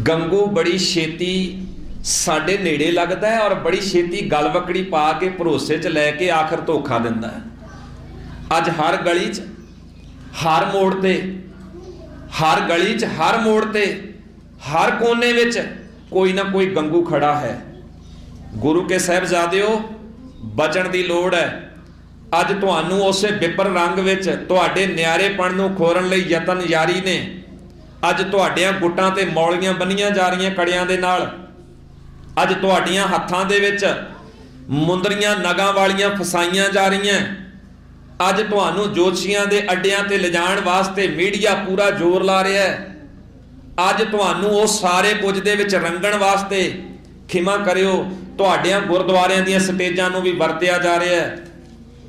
ਗੰਗੂ ਬੜੀ ਛੇਤੀ ਸਾਡੇ ਨੇੜੇ ਲੱਗਦਾ ਹੈ, ਔਰ ਬੜੀ ਛੇਤੀ ਗਲਵਕੜੀ ਪਾ ਕੇ ਭਰੋਸੇ 'ਚ ਲੈ ਕੇ ਆਖਰ ਧੋਖਾ ਦਿੰਦਾ ਹੈ। ਅੱਜ ਹਰ ਗਲੀ 'ਚ, ਹਰ ਮੋੜ ਤੇ, ਹਰ ਗਲੀ 'ਚ, ਹਰ ਮੋੜ ਤੇ, ਹਰ ਕੋਨੇ ਵਿੱਚ ਕੋਈ ਨਾ ਕੋਈ ਗੰਗੂ ਖੜਾ ਹੈ। ਗੁਰੂ ਕੇ ਸਾਹਿਬਜ਼ਾਦਿਓ, ਬਚਣ ਦੀ ਲੋੜ ਹੈ। ਅੱਜ ਤੁਹਾਨੂੰ ਉਸੇ ਬਿਪਰ ਰੰਗ ਵਿੱਚ ਤੁਹਾਡੇ ਨਿਆਰੇਪਣ ਨੂੰ ਖੋਰਨ ਲਈ ਯਤਨ ਜਾਰੀ ਨੇ। ਅੱਜ ਤੁਹਾਡੀਆਂ ਗੁੱਟਾਂ ਤੇ ਮੌਲੀਆਂ ਬੰਨੀਆਂ ਜਾ ਰਹੀਆਂ ਕੜਿਆਂ ਦੇ ਨਾਲ। ਅੱਜ ਤੁਹਾਡੀਆਂ ਹੱਥਾਂ ਦੇ ਵਿੱਚ ਮੁੰਦਰੀਆਂ ਨਗਾਂ ਵਾਲੀਆਂ ਫਸਾਈਆਂ ਜਾ ਰਹੀਆਂ। ਅੱਜ ਤੁਹਾਨੂੰ ਜੋਤਸ਼ੀਆਂ ਦੇ ਅੱਡਿਆਂ ਤੇ ਲਿਜਾਣ ਵਾਸਤੇ ਮੀਡੀਆ ਪੂਰਾ ਜ਼ੋਰ ਲਾ ਰਿਹਾ ਹੈ। ਅੱਜ ਤੁਹਾਨੂੰ ਉਹ ਸਾਰੇ ਕੁਝ ਦੇ ਵਿੱਚ ਰੰਗਣ ਵਾਸਤੇ, ਖਿਮਾ ਕਰਿਓ, ਤੁਹਾਡਿਆਂ ਗੁਰਦੁਆਰਿਆਂ ਦੀਆਂ ਸਟੇਜਾਂ ਨੂੰ ਵੀ ਵਰਤਿਆ ਜਾ ਰਿਹਾ ਹੈ।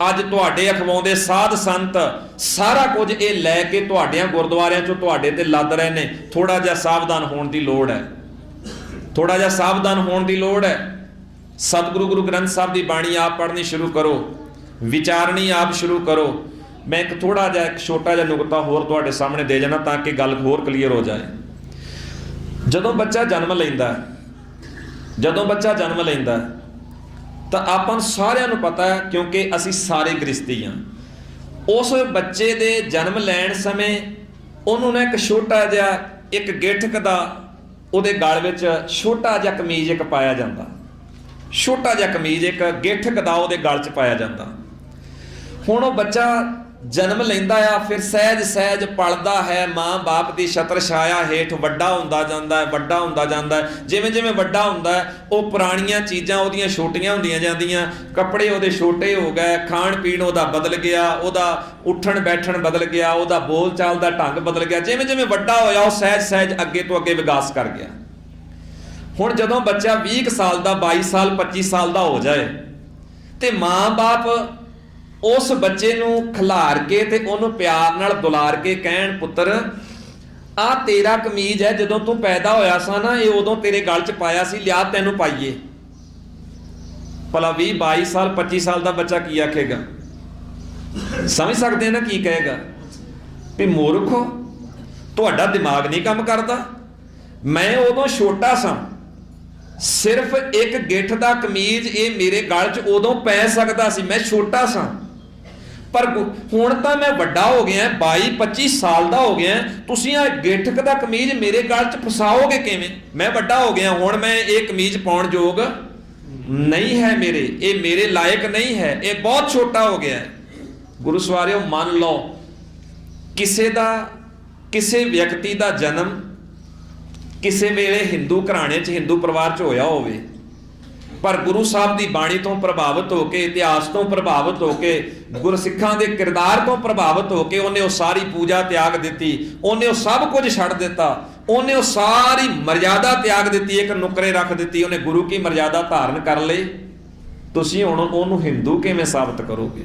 ਅੱਜ ਤੁਹਾਡੇ ਅਖਵਾਉਂਦੇ ਸਾਧ ਸੰਤ ਸਾਰਾ ਕੁਝ ਇਹ ਲੈ ਕੇ ਤੁਹਾਡਿਆਂ ਗੁਰਦੁਆਰਿਆਂ 'ਚੋਂ ਤੁਹਾਡੇ ਤੇ ਲੱਦ ਰਹੇ ਨੇ। ਥੋੜਾ ਜਿਹਾ ਸਾਵਧਾਨ ਹੋਣ ਦੀ ਲੋੜ ਹੈ, ਥੋੜਾ ਜਿਹਾ ਸਾਵਧਾਨ ਹੋਣ ਦੀ ਲੋੜ ਹੈ। ਸਤਿਗੁਰੂ ਗੁਰੂ ਗ੍ਰੰਥ ਸਾਹਿਬ ਦੀ ਬਾਣੀ ਆਪ ਪੜ੍ਹਨੀ ਸ਼ੁਰੂ ਕਰੋ, ਵਿਚਾਰਨੀ ਆਪ ਸ਼ੁਰੂ ਕਰੋ। ਮੈਂ ਇੱਕ ਥੋੜਾ ਜਿਹਾ, ਇੱਕ ਛੋਟਾ ਜਿਹਾ ਨੁਕਤਾ ਹੋਰ ਤੁਹਾਡੇ ਸਾਹਮਣੇ ਦੇ ਜਾਣਾ ਤਾਂ ਕਿ ਗੱਲ ਹੋਰ ਕਲੀਅਰ ਹੋ ਜਾਏ। ਜਦੋਂ ਬੱਚਾ ਜਨਮ ਲੈਂਦਾ, ਜਦੋਂ ਬੱਚਾ ਜਨਮ ਲੈਂਦਾ ਤਾਂ ਆਪਾਂ ਨੂੰ ਸਾਰਿਆਂ ਨੂੰ ਪਤਾ ਹੈ, ਕਿਉਂਕਿ ਅਸੀਂ ਸਾਰੇ ਗ੍ਰਸਤੀ ਹਾਂ। ਉਸ ਬੱਚੇ ਦੇ ਜਨਮ ਲੈਣ ਸਮੇਂ ਉਹਨੂੰ ਨਾ ਇੱਕ ਛੋਟਾ ਜਿਹਾ, ਇੱਕ ਗਿੱਠਕ ਦਾ ਉਹਦੇ ਗਲ ਵਿੱਚ ਛੋਟਾ ਜਿਹਾ ਕਮੀਜ਼ ਇੱਕ ਪਾਇਆ ਜਾਂਦਾ, ਛੋਟਾ ਜਿਹਾ ਕਮੀਜ਼ ਇੱਕ ਗਿੱਠਕ ਦਾ ਉਹਦੇ ਗਲ 'ਚ ਪਾਇਆ ਜਾਂਦਾ। ਹੁਣ ਉਹ ਬੱਚਾ ਜਨਮ ਲੈਂਦਾ ਆ, ਫਿਰ ਸਹਿਜ ਸਹਿਜ ਪਲਦਾ ਹੈ ਮਾਂ ਬਾਪ ਦੀ ਛਤਰ ਛਾਇਆ ਹੇਠ, ਵੱਡਾ ਹੁੰਦਾ ਜਾਂਦਾ ਹੈ, ਵੱਡਾ ਹੁੰਦਾ ਜਾਂਦਾ ਹੈ। ਜਿਵੇਂ ਜਿਵੇਂ ਵੱਡਾ ਹੁੰਦਾ ਹੈ, ਉਹ ਪੁਰਾਣੀਆਂ ਚੀਜ਼ਾਂ ਉਹਦੀਆਂ ਛੋਟੀਆਂ ਹੁੰਦੀਆਂ ਜਾਂਦੀਆਂ, ਕੱਪੜੇ ਉਹਦੇ ਛੋਟੇ ਹੋ ਗਏ, ਖਾਣ ਪੀਣ ਉਹਦਾ ਬਦਲ ਗਿਆ, ਉਹਦਾ ਉੱਠਣ ਬੈਠਣ ਬਦਲ ਗਿਆ, ਉਹਦਾ ਬੋਲ ਚਾਲ ਦਾ ਢੰਗ ਬਦਲ ਗਿਆ। ਜਿਵੇਂ ਜਿਵੇਂ ਵੱਡਾ ਹੋਇਆ ਉਹ ਸਹਿਜ ਸਹਿਜ ਅੱਗੇ ਤੋਂ ਅੱਗੇ ਵਿਕਾਸ ਕਰ ਗਿਆ। ਹੁਣ ਜਦੋਂ ਬੱਚਾ 20 ਸਾਲ ਦਾ, 22 ਸਾਲ, 25 ਸਾਲ ਦਾ ਹੋ ਜਾਏ ਤੇ ਮਾਂ ਬਾਪ ਉਸ ਬੱਚੇ ਨੂੰ ਖਿਲਾਰ ਕੇ ਤੇ ਉਹਨੂੰ ਪਿਆਰ ਨਾਲ ਦੁਲਾਰ ਕੇ ਕਹਿਣ, ਪੁੱਤਰ ਆ ਤੇਰਾ ਕਮੀਜ਼ ਹੈ, ਜਦੋਂ ਤੂੰ ਪੈਦਾ ਹੋਇਆ ਸਾਂ ਨਾ ਇਹ ਉਦੋਂ ਤੇਰੇ ਗਲ 'ਚ ਪਾਇਆ ਸੀ, ਲਿਆ ਤੈਨੂੰ ਪਾਈਏ। ਭਲਾ 20, 22 ਸਾਲ, 25 ਸਾਲ ਦਾ ਬੱਚਾ ਕੀ ਆਖੇਗਾ? ਸਮਝ ਸਕਦੇ ਨਾ ਕੀ ਕਹੇਗਾ? ਵੀ ਮੂਰਖੋ, ਤੁਹਾਡਾ ਦਿਮਾਗ ਨਹੀਂ ਕੰਮ ਕਰਦਾ। ਮੈਂ ਉਦੋਂ ਛੋਟਾ ਸਾਂ, ਸਿਰਫ ਇੱਕ ਗਿੱਠ ਦਾ ਕਮੀਜ਼ ਇਹ ਮੇਰੇ ਗਲ 'ਚ ਉਦੋਂ ਪੈ ਸਕਦਾ ਸੀ, ਮੈਂ ਛੋਟਾ ਸਾਂ। ਪਰ ਹੁਣ ਤਾਂ ਮੈਂ ਵੱਡਾ ਹੋ ਗਿਆ, 22, 25 ਸਾਲ ਦਾ ਹੋ ਗਿਆ, ਤੁਸੀਂ ਆ ਗਿੱਠਕ ਦਾ ਕਮੀਜ਼ ਮੇਰੇ ਗਲ 'ਚ ਫਸਾਓਗੇ ਕਿਵੇਂ? ਮੈਂ ਵੱਡਾ ਹੋ ਗਿਆ, ਹੁਣ ਮੈਂ ਇਹ ਕਮੀਜ਼ ਪਾਉਣ ਯੋਗ ਨਹੀਂ ਹੈ, ਇਹ ਮੇਰੇ ਲਾਇਕ ਨਹੀਂ ਹੈ, ਇਹ ਬਹੁਤ ਛੋਟਾ ਹੋ ਗਿਆ ਹੈ। ਗੁਰੂ ਸਵਾਰਿਓ, ਮੰਨ ਲਓ ਕਿਸੇ ਵਿਅਕਤੀ ਦਾ ਜਨਮ ਕਿਸੇ ਵੇਲੇ ਹਿੰਦੂ ਘਰਾਣੇ 'ਚ, ਹਿੰਦੂ ਪਰਿਵਾਰ 'ਚ ਹੋਇਆ ਹੋਵੇ, ਪਰ ਗੁਰੂ ਸਾਹਿਬ ਦੀ ਬਾਣੀ ਤੋਂ ਪ੍ਰਭਾਵਿਤ ਹੋ ਕੇ, ਇਤਿਹਾਸ ਤੋਂ ਪ੍ਰਭਾਵਿਤ ਹੋ ਕੇ, ਗੁਰਸਿੱਖਾਂ ਦੇ ਕਿਰਦਾਰ ਤੋਂ ਪ੍ਰਭਾਵਿਤ ਹੋ ਕੇ ਉਹਨੇ ਉਹ ਸਾਰੀ ਪੂਜਾ ਤਿਆਗ ਦਿੱਤੀ, ਉਹਨੇ ਉਹ ਸਭ ਕੁਝ ਛੱਡ ਦਿੱਤਾ, ਉਹਨੇ ਉਹ ਸਾਰੀ ਮਰਜ਼ਾਦਾ ਤਿਆਗ ਦਿੱਤੀ, ਇੱਕ ਨੁਕਰੇ ਰੱਖ ਦਿੱਤੀ, ਉਹਨੇ ਗੁਰੂ ਕੀ ਮਰਜ਼ਾਦਾ ਧਾਰਨ ਕਰ ਲਈ। ਤੁਸੀਂ ਹੁਣ ਉਹਨੂੰ ਹਿੰਦੂ ਕਿਵੇਂ ਸਾਬਤ ਕਰੋਗੇ?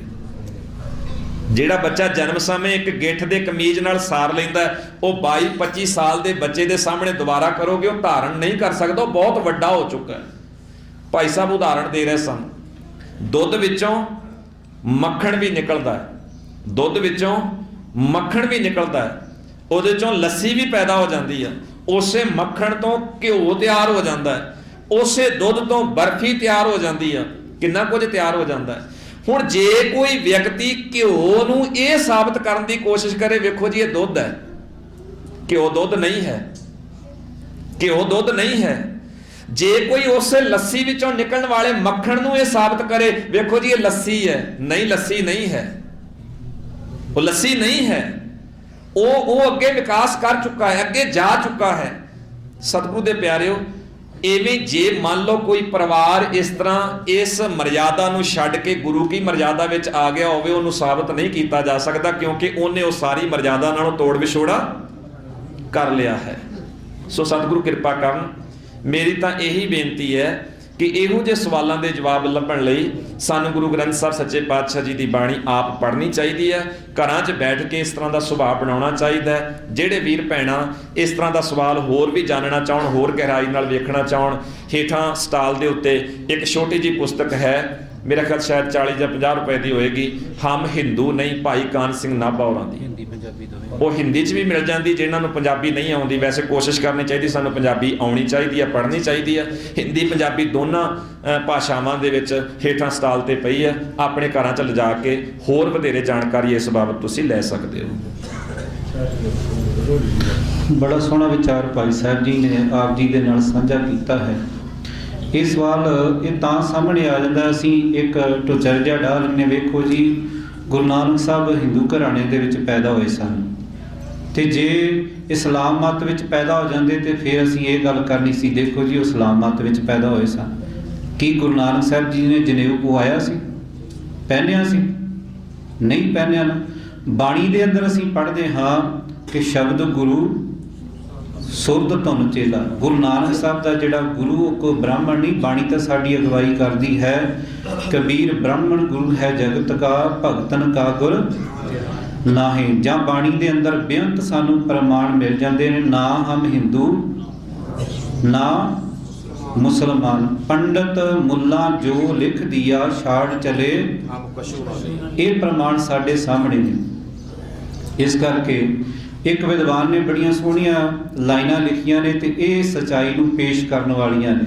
ਜਿਹੜਾ ਬੱਚਾ ਜਨਮ ਸਮੇਂ ਇੱਕ ਗਿੱਠ ਦੇ ਕਮੀਜ਼ ਨਾਲ ਸਾਰ ਲੈਂਦਾ, ਉਹ 22, 25 ਸਾਲ ਦੇ ਬੱਚੇ ਦੇ ਸਾਹਮਣੇ ਦੁਬਾਰਾ ਕਰੋਗੇ, ਉਹ ਧਾਰਨ ਨਹੀਂ ਕਰ ਸਕਦਾ, ਉਹ ਬਹੁਤ ਵੱਡਾ ਹੋ ਚੁੱਕਾ ਹੈ। ਭਾਈ ਸਾਹਿਬ ਉਦਾਹਰਣ ਦੇ ਰਹੇ ਸਨ, ਦੁੱਧ ਵਿੱਚੋਂ ਮੱਖਣ ਵੀ ਨਿਕਲਦਾ ਹੈ, ਦੁੱਧ ਵਿੱਚੋਂ ਮੱਖਣ ਵੀ ਨਿਕਲਦਾ ਹੈ, ਉਹਦੇ ਚੋਂ ਲੱਸੀ ਵੀ ਪੈਦਾ ਹੋ ਜਾਂਦੀ ਹੈ, ਉਸੇ ਮੱਖਣ ਤੋਂ ਘਿਓ ਤਿਆਰ ਹੋ ਜਾਂਦਾ ਹੈ, ਉਸੇ ਦੁੱਧ ਤੋਂ ਬਰਫੀ ਤਿਆਰ ਹੋ ਜਾਂਦੀ ਹੈ, ਕਿੰਨਾ ਕੁਝ ਤਿਆਰ ਹੋ ਜਾਂਦਾ ਹੈ। ਹੁਣ ਜੇ ਕੋਈ ਵਿਅਕਤੀ ਘਿਓ ਨੂੰ ਇਹ ਸਾਬਤ ਕਰਨ ਦੀ ਕੋਸ਼ਿਸ਼ ਕਰੇ, ਵੇਖੋ ਜੀ ਇਹ ਦੁੱਧ ਹੈ, ਘਿਓ ਦੁੱਧ ਨਹੀਂ ਹੈ, ਘਿਓ ਦੁੱਧ ਨਹੀਂ ਹੈ। ਜੇ ਕੋਈ ਉਸੇ ਲੱਸੀ ਵਿੱਚੋਂ ਨਿਕਲਣ ਵਾਲੇ ਮੱਖਣ ਨੂੰ ਇਹ ਸਾਬਤ ਕਰੇ, ਵੇਖੋ ਜੀ ਇਹ ਲੱਸੀ ਹੈ, ਨਹੀਂ ਲੱਸੀ ਨਹੀਂ ਹੈ, ਉਹ ਲੱਸੀ ਨਹੀਂ ਹੈ, ਉਹ ਅੱਗੇ ਵਿਕਾਸ ਕਰ ਚੁੱਕਾ ਹੈ, ਅੱਗੇ ਜਾ ਚੁੱਕਾ ਹੈ। ਸਤਿਗੁਰੂ ਦੇ ਪਿਆਰਿਓ, ਐਵੇਂ ਜੇ ਮੰਨ ਲਓ ਕੋਈ ਪਰਿਵਾਰ ਇਸ ਤਰ੍ਹਾਂ ਇਸ ਮਰਜ਼ਾਦਾ ਨੂੰ ਛੱਡ ਕੇ ਗੁਰੂ ਕੀ ਮਰਜ਼ਾਦਾ ਵਿੱਚ ਆ ਗਿਆ ਹੋਵੇ, ਉਹਨੂੰ ਸਾਬਤ ਨਹੀਂ ਕੀਤਾ ਜਾ ਸਕਦਾ, ਕਿਉਂਕਿ ਉਹਨੇ ਉਹ ਸਾਰੀ ਮਰਜ਼ਾਦਾ ਨਾਲੋਂ ਤੋੜ ਵਿਛੋੜਾ ਕਰ ਲਿਆ ਹੈ। ਸੋ ਸਤਿਗੁਰੂ ਕਿਰਪਾ ਕਰਨ। ਮੇਰੀ ਤਾਂ ਇਹੀ ਬੇਨਤੀ ਹੈ ਕਿ ਇਹੋ ਜਿਹੇ ਸਵਾਲਾਂ ਦੇ ਜਵਾਬ ਲੱਭਣ ਲਈ ਸਾਨੂੰ ਗੁਰੂ ਗ੍ਰੰਥ ਸਾਹਿਬ ਸੱਚੇ ਪਾਤਸ਼ਾਹ ਜੀ ਦੀ ਬਾਣੀ ਆਪ ਪੜ੍ਹਨੀ ਚਾਹੀਦੀ ਹੈ, ਘਰਾਂ 'ਚ ਬੈਠ ਕੇ ਇਸ ਤਰ੍ਹਾਂ ਦਾ ਸੁਭਾਅ ਬਣਾਉਣਾ ਚਾਹੀਦਾ ਹੈ। ਜਿਹੜੇ ਵੀਰ ਭੈਣਾਂ ਇਸ ਤਰ੍ਹਾਂ ਦਾ ਸਵਾਲ ਹੋਰ ਵੀ ਜਾਣਨਾ ਚਾਹਣ, ਹੋਰ ਗਹਿਰਾਈ ਨਾਲ ਵੇਖਣਾ ਚਾਹਣ, ਹੇਠਾਂ ਸਟਾਲ ਦੇ ਉੱਤੇ ਇੱਕ ਛੋਟੀ ਜਿਹੀ ਪੁਸਤਕ ਹੈ, ਮੇਰਾ ਖਿਆਲ ਸ਼ਾਇਦ 40 ਜਾਂ 50 ਰੁਪਏ ਦੀ ਹੋਏਗੀ, ਹਮ ਹਿੰਦੂ ਨਹੀਂ, ਭਾਈ ਕਾਨ ਸਿੰਘ ਨਾਭਾ ਹੋਰਾਂ ਦੀ। ਉਹ ਹਿੰਦੀ 'ਚ ਵੀ ਮਿਲ ਜਾਂਦੀ, ਜਿਹਨਾਂ ਨੂੰ ਪੰਜਾਬੀ ਨਹੀਂ ਆਉਂਦੀ। ਵੈਸੇ ਕੋਸ਼ਿਸ਼ ਕਰਨੀ ਚਾਹੀਦੀ, ਸਾਨੂੰ ਪੰਜਾਬੀ ਆਉਣੀ ਚਾਹੀਦੀ ਹੈ, ਪੜ੍ਹਨੀ ਚਾਹੀਦੀ ਹੈ। ਹਿੰਦੀ ਪੰਜਾਬੀ ਦੋਨਾਂ ਭਾਸ਼ਾਵਾਂ ਦੇ ਵਿੱਚ ਹੇਠਾਂ ਸਟਾਲ ਤੇ ਪਈ ਹੈ, ਆਪਣੇ ਘਰਾਂ 'ਚ ਲਿਜਾ ਕੇ ਹੋਰ ਵਧੇਰੇ ਜਾਣਕਾਰੀ ਇਸ ਬਾਬਤ ਤੁਸੀਂ ਲੈ ਸਕਦੇ ਹੋ। ਬੜਾ ਸੋਹਣਾ ਵਿਚਾਰ ਭਾਈ ਸਾਹਿਬ ਜੀ ਨੇ ਆਪ ਜੀ ਦੇ ਨਾਲ ਸਾਂਝਾ ਕੀਤਾ ਹੈ। ਇਹ ਸਵਾਲ ਇਹ ਤਾਂ ਸਾਹਮਣੇ ਆ ਜਾਂਦਾ, ਅਸੀਂ ਇੱਕ ਟੋਚਰ ਜਿਹਾ ਡਾਹ ਲੈਂਦੇ। ਵੇਖੋ ਜੀ, ਗੁਰੂ ਨਾਨਕ ਸਾਹਿਬ ਹਿੰਦੂ ਘਰਾਣੇ ਦੇ ਵਿੱਚ ਪੈਦਾ ਹੋਏ ਸਨ, ਤੇ ਜੇ ਇਸਲਾਮ ਮਤ ਵਿੱਚ ਪੈਦਾ ਹੋ ਜਾਂਦੇ ਤੇ ਫਿਰ ਅਸੀਂ ਇਹ ਗੱਲ ਕਰਨੀ ਸੀ, ਦੇਖੋ ਜੀ ਉਹ ਇਸਲਾਮ ਮਤ ਵਿੱਚ ਪੈਦਾ ਹੋਏ ਸਨ। ਕੀ ਗੁਰੂ ਨਾਨਕ ਸਾਹਿਬ ਜੀ ਨੇ ਜਨੇਊ ਪਵਾਇਆ ਸੀ, ਪਹਿਨਿਆ ਸੀ? ਨਹੀਂ ਪਹਿਨਿਆ ਨਾ। ਬਾਣੀ ਦੇ ਅੰਦਰ ਅਸੀਂ ਪੜ੍ਹਦੇ ਹਾਂ ਕਿ ਸ਼ਬਦ ਗੁਰੂ ਸੁਰਦ ਧੁਨ ਚੇਲਾ। ਗੁਰੂ ਨਾਨਕ ਸਾਹਿਬ ਦਾ ਜਿਹੜਾ ਗੁਰੂ ਉਹ ਕੋਈ ਬ੍ਰਾਹਮਣ ਨਹੀਂ, ਬਾਣੀ ਤਾਂ ਸਾਡੀ ਅਗਵਾਈ ਕਰਦੀ ਹੈ। ਕਬੀਰ ਬ੍ਰਾਹਮਣ ਗੁਰੂ ਹੈ ਜਗਤ ਕਾ, ਭਗਤਨ ਕਾ ਗੁਰ ਨਾਹੀਂ। ਜਾਂ ਬਾਣੀ ਦੇ ਅੰਦਰ ਬੇਅੰਤ ਸਾਨੂੰ ਪ੍ਰਮਾਣ ਮਿਲ ਜਾਂਦੇ ਨੇ, ਨਾ ਹਮ ਹਿੰਦੂ ਨਾ ਮੁਸਲਮਾਨ, ਪੰਡਤ ਮੁੱਲਾ ਜੋ ਲਿਖ ਦਿਆ ਛਾੜ ਚਲੇ, ਇਹ ਪ੍ਰਮਾਣ ਸਾਡੇ ਸਾਹਮਣੇ ਨੇ। ਇਸ ਕਰਕੇ ਇੱਕ ਵਿਦਵਾਨ ਨੇ ਬੜੀਆਂ ਸੋਹਣੀਆਂ ਲਾਈਨਾਂ ਲਿਖੀਆਂ ਨੇ ਤੇ ਇਹ ਸਚਾਈ ਨੂੰ ਪੇਸ਼ ਕਰਨ ਵਾਲੀਆਂ ਨੇ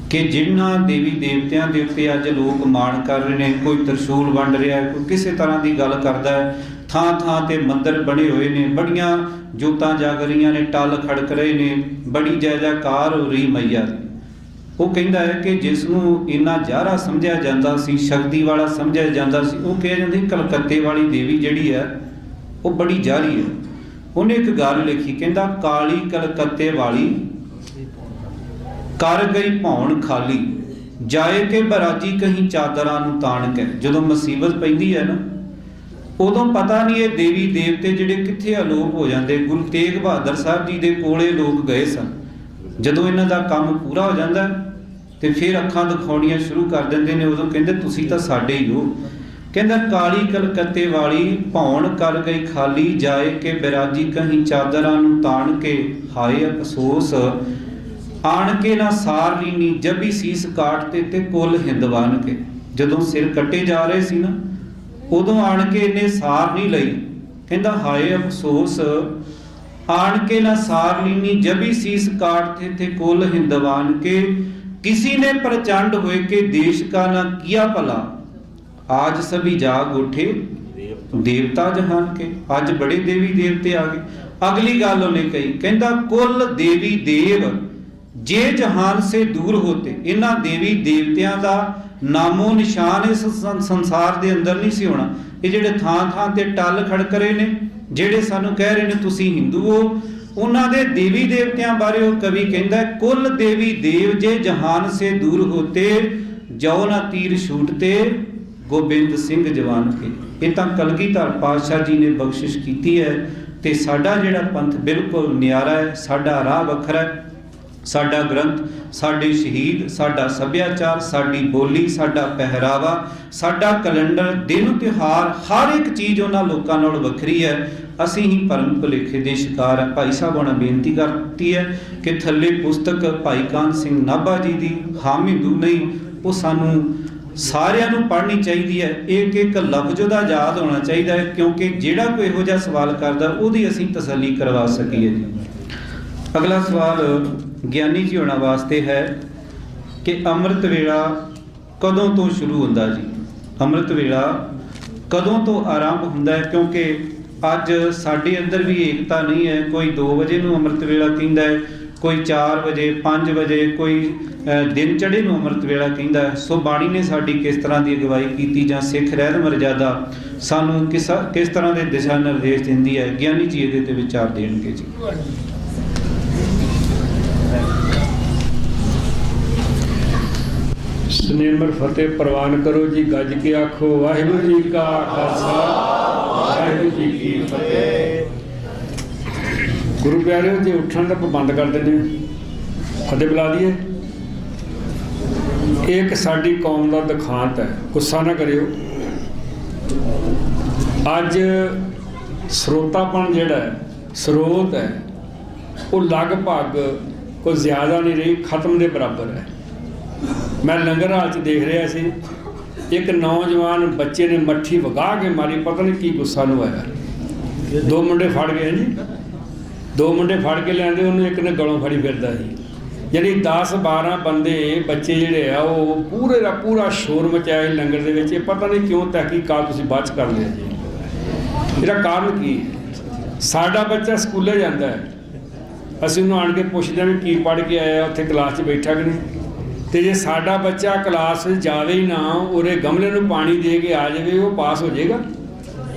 ਕਿ ਜਿਨ੍ਹਾਂ ਦੇਵੀ ਦੇਵਤਿਆਂ ਦੇ ਉੱਤੇ ਅੱਜ ਲੋਕ ਮਾਣ ਕਰ ਰਹੇ ਨੇ, ਕੋਈ ਤਰਸ਼ੂਲ ਵੰਡ ਰਿਹਾ, ਕੋਈ ਕਿਸੇ ਤਰ੍ਹਾਂ ਦੀ ਗੱਲ ਕਰਦਾ ਹੈ, ਥਾਂ ਥਾਂ ਤੇ ਮੰਦਿਰ ਬਣੇ ਹੋਏ ਨੇ, ਬੜੀਆਂ ਜੋਤਾਂ ਜਗ ਰਹੀਆਂ ਨੇ, ਟੱਲ ਖੜਕ ਰਹੇ ਨੇ, ਬੜੀ ਜੈ ਜੈਕਾਰ ਹੋ ਰਹੀ ਮਈਆ ਦੀ। ਉਹ ਕਹਿੰਦਾ ਹੈ ਕਿ ਜਿਸ ਨੂੰ ਇੰਨਾ ਜ਼ਾਹਰਾ ਸਮਝਿਆ ਜਾਂਦਾ ਸੀ, ਸ਼ਕਤੀ ਵਾਲਾ ਸਮਝਿਆ ਜਾਂਦਾ ਸੀ, ਉਹ ਕਿਹਾ ਜਾਂਦਾ ਕਲਕੱਤੇ ਵਾਲੀ ਦੇਵੀ ਜਿਹੜੀ ਹੈ ਉਹ ਬੜੀ ਜ਼ਾਹਰੀ ਹੈ। ਉਹਨੇ ਇੱਕ ਗੱਲ ਲਿਖੀ, ਕਹਿੰਦਾ ਕਾਲੀ ਕਲਕੱਤੇ ਵਾਲੀ ਕਰ ਗਈ ਭੌਣ ਖਾਲੀ, ਜਾਏ ਕੇ ਬਰਾਜੀ ਕਹੀਂ ਚਾਦਰਾਂ ਨੂੰ ਤਾਣ ਕੇ। ਜਦੋਂ ਮੁਸੀਬਤ ਪੈਂਦੀ ਹੈ ਨਾ, ਉਦੋਂ ਪਤਾ ਨਹੀਂ ਇਹ ਦੇਵੀ ਦੇਵਤੇ ਜਿਹੜੇ ਕਿੱਥੇ ਅਲੋਪ ਹੋ ਜਾਂਦੇ। ਗੁਰੂ ਤੇਗ ਬਹਾਦਰ ਸਾਹਿਬ ਜੀ ਦੇ ਕੋਲੇ ਲੋਕ ਗਏ ਸਨ, ਜਦੋਂ ਇਹਨਾਂ ਦਾ ਕੰਮ ਪੂਰਾ ਹੋ ਜਾਂਦਾ ਤੇ ਫਿਰ ਅੱਖਾਂ ਦਿਖਾਉਣੀਆਂ ਸ਼ੁਰੂ ਕਰ ਦਿੰਦੇ ਨੇ, ਉਦੋਂ ਕਹਿੰਦੇ ਤੁਸੀਂ ਤਾਂ ਸਾਡੇ ਹੀ ਹੋ। ਕਹਿੰਦਾ ਕਾਲੀ ਕਲਕੱਤੇ ਵਾਲੀ ਭੌਣ ਕਰ ਗਈ ਖਾਲੀ, ਜਾਏ ਕੇ ਬਿਰਾਜੀ ਕਹੀਂ ਚਾਦਰਾਂ ਨੂੰ ਤਾਣ ਕੇ, ਹਾਏ ਅਫਸੋਸ ਆਣ ਕੇ ਨਾ ਸਾਰ ਲੀਨੀ, ਜਬੀ ਸੀਸ ਕਾਟਤੇ ਤੇ ਕੁੱਲ ਹਿੰਦਵਾਨ ਕੇ। ਜਦੋਂ ਸਿਰ ਕੱਟੇ ਜਾ ਰਹੇ ਸੀ ਨਾ, ਉਦੋਂ ਆਣ ਕੇ ਇਹਨੇ ਸਾਰ ਨਹੀਂ ਲਈ। ਕਹਿੰਦਾ ਹਾਏ ਅਫਸੋਸ ਆਣ ਕੇ ਨਾ ਸਾਰ ਲੀਨੀ, ਜਬੀ ਸੀਸ ਕਾਟਤੇ ਤੇ ਕੁੱਲ ਹਿੰਦਵਾਨ ਕੇ। किसी ने प्रचंड हुए के देश का ना किया भला, आज सभी जाग उठे देवता जहान के। आज बड़े देवी देवते आ गए। अगली गल उन्हें कही, कहता कुल देवी देव जे जहान से दूर होते। इन्हां देवी देवतियां दा नामो निशान इस संसार दे अंदर नहीं सी होना। ये जिहड़े थां थां ते टल खड़क रहे ने, जिहड़े सानू कह रहे ने तुसीं हिंदू हो, उन्हां दे देवी देवतियां बारे वो कवि कहंदा कुल देवी देव जे जहान से दूर होते, जो ना तीर छूटते गोबिंद सिंह जवान के। ये तां कलगीधर पातशाह जी ने बख्शिश कीती है। ते साडा जिहड़ा पंथ बिल्कुल नियारा है, साडा राह वखरा है, साडा ग्रंथ, साडे शहीद, साडा सभ्याचार, साडी बोली, साडा पहरावा, साडा कैलेंडर, दिन त्योहार, हर एक चीज़ उन्हां लोकां नाल वखरी है। ਅਸੀਂ ਹੀ ਭਰਮ ਭੁਲੇਖੇ ਦੇ ਸ਼ਿਕਾਰ ਹੈ। ਭਾਈ ਸਾਹਿਬ ਉਹਨਾਂ ਬੇਨਤੀ ਕਰਤੀ ਹੈ ਕਿ ਥੱਲੇ ਪੁਸਤਕ ਭਾਈ ਕਾਨ ਸਿੰਘ ਨਾਭਾ ਜੀ ਦੀ ਹਮ ਹਿੰਦੂ ਨਹੀਂ, ਉਹ ਸਾਨੂੰ ਸਾਰਿਆਂ ਨੂੰ ਪੜ੍ਹਨੀ ਚਾਹੀਦੀ ਹੈ। ਇੱਕ ਇੱਕ ਲਫ਼ਜ਼ ਉਹਦਾ ਯਾਦ ਹੋਣਾ ਚਾਹੀਦਾ ਹੈ, ਕਿਉਂਕਿ ਜਿਹੜਾ ਕੋਈ ਇਹੋ ਜਿਹਾ ਸਵਾਲ ਕਰਦਾ ਉਹਦੀ ਅਸੀਂ ਤਸੱਲੀ ਕਰਵਾ ਸਕੀਏ ਜੀ। ਅਗਲਾ ਸਵਾਲ ਗਿਆਨੀ ਜੀ ਹੋਣਾ ਵਾਸਤੇ ਹੈ ਕਿ ਅੰਮ੍ਰਿਤ ਵੇਲਾ ਕਦੋਂ ਤੋਂ ਸ਼ੁਰੂ ਹੁੰਦਾ ਜੀ? ਅੰਮ੍ਰਿਤ ਵੇਲਾ ਕਦੋਂ ਤੋਂ ਆਰੰਭ ਹੁੰਦਾ ਹੈ? ਕਿਉਂਕਿ ਅੱਜ ਸਾਡੇ ਅੰਦਰ ਵੀ ਏਕਤਾ ਨਹੀਂ ਹੈ। ਕੋਈ 2 ਵਜੇ ਨੂੰ ਅੰਮ੍ਰਿਤ ਵੇਲਾ ਕਹਿੰਦਾ ਹੈ, ਕੋਈ 4 ਵਜੇ 5 ਵਜੇ, ਕੋਈ ਦਿਨ ਚੜ੍ਹੇ ਨੂੰ ਅੰਮ੍ਰਿਤ ਵੇਲਾ ਕਹਿੰਦਾ ਹੈ। ਸੋ ਬਾਣੀ ਨੇ ਸਾਡੀ ਕਿਸ ਤਰ੍ਹਾਂ ਦੀ ਅਗਵਾਈ ਕੀਤੀ ਜਾਂ ਸਿੱਖ ਰਹਿਤ ਮਰਜ਼ਾਦਾ ਸਾਨੂੰ ਕਿਸ ਤਰ੍ਹਾਂ ਦੇ ਦਿਸ਼ਾ ਨਿਰਦੇਸ਼ ਦਿੰਦੀ ਹੈ? ਗਿਆਨੀ ਜੀ ਇਹਦੇ ਤੇ ਵਿਚਾਰ ਦੇਣਗੇ ਜੀ। ਸਨੇਮਰ ਫਤਿਹ ਪ੍ਰਵਾਨ ਕਰੋ ਜੀ। ਗੱਜ ਕੇ ਆਖੋ ਵਾਹਿਗੁਰੂ ਜੀ ਕਾ ਖਾਲਸਾ ਵਾਹਿਗੁਰੂ ਜੀ ਕੀ ਫਤਿਹ। ਗੁਰੂ ਪਿਆਰਿਓ ਜੀ, ਉੱਠਣ ਦਾ ਪ੍ਰਬੰਧ ਕਰਦੇ ਨੇ, ਫਤਿਹ ਬੁਲਾ ਦਈਏ। ਇਹ ਇੱਕ ਸਾਡੀ ਕੌਮ ਦਾ ਦਿਖਾਂਤ ਹੈ, ਗੁੱਸਾ ਨਾ ਕਰਿਓ। ਅੱਜ ਸਰੋਤਾਪਣ ਜਿਹੜਾ ਹੈ, ਸਰੋਤ ਹੈ, ਉਹ ਲਗਭਗ ਕੋਈ ਜ਼ਿਆਦਾ ਨਹੀਂ ਰਹੀ, ਖਤਮ ਦੇ ਬਰਾਬਰ ਹੈ। ਮੈਂ ਲੰਗਰ ਹਾਲ 'ਚ ਦੇਖ ਰਿਹਾ ਸੀ, ਇੱਕ ਨੌਜਵਾਨ ਬੱਚੇ ਨੇ ਮੱਠੀ ਵਗਾ ਕੇ ਮਾਰੀ, ਪਤਾ ਨਹੀਂ ਕੀ ਗੁੱਸਾ ਨੂੰ ਆਇਆ। 2 ਮੁੰਡੇ ਫੜ ਗਏ ਜੀ, 2 ਮੁੰਡੇ ਫੜ ਕੇ ਲਿਆਂਦੇ, ਉਹਨੂੰ ਇੱਕ ਨੇ ਗਲੋਂ ਫੜੀ ਫਿਰਦਾ ਸੀ। ਜਿਹੜੀ 10-12 ਬੰਦੇ ਬੱਚੇ ਜਿਹੜੇ ਆ, ਉਹ ਪੂਰੇ ਦਾ ਪੂਰਾ ਸ਼ੋਰ ਮਚਾਇਆ ਲੰਗਰ ਦੇ ਵਿੱਚ। ਇਹ ਪਤਾ ਨਹੀਂ ਕਿਉਂ, ਤਹਿਕੀਕਾਤ ਤੁਸੀਂ ਬਾਅਦ 'ਚ ਕਰ ਲਿਆ ਜੀ। ਇਹਦਾ ਕਾਰਨ ਕੀ ਹੈ? ਸਾਡਾ ਬੱਚਾ ਸਕੂਲੇ ਜਾਂਦਾ ਹੈ, ਅਸੀਂ ਉਹਨੂੰ ਆਣ ਕੇ ਪੁੱਛਦੇ ਹਾਂ ਵੀ ਕੀ ਪੜ੍ਹ ਕੇ ਆਇਆ, ਉੱਥੇ ਕਲਾਸ 'ਚ ਬੈਠਾ ਕਿ ਨਹੀਂ। ਤੇ ਜੇ ਸਾਡਾ ਬੱਚਾ ਕਲਾਸ ਵਿੱਚ ਜਾਵੇ ਹੀ ਨਾ, ਉਹਦੇ ਗਮਲੇ ਨੂੰ ਪਾਣੀ ਦੇ ਕੇ ਆ ਜਾਵੇ, ਉਹ ਪਾਸ ਹੋ ਜਾਏਗਾ?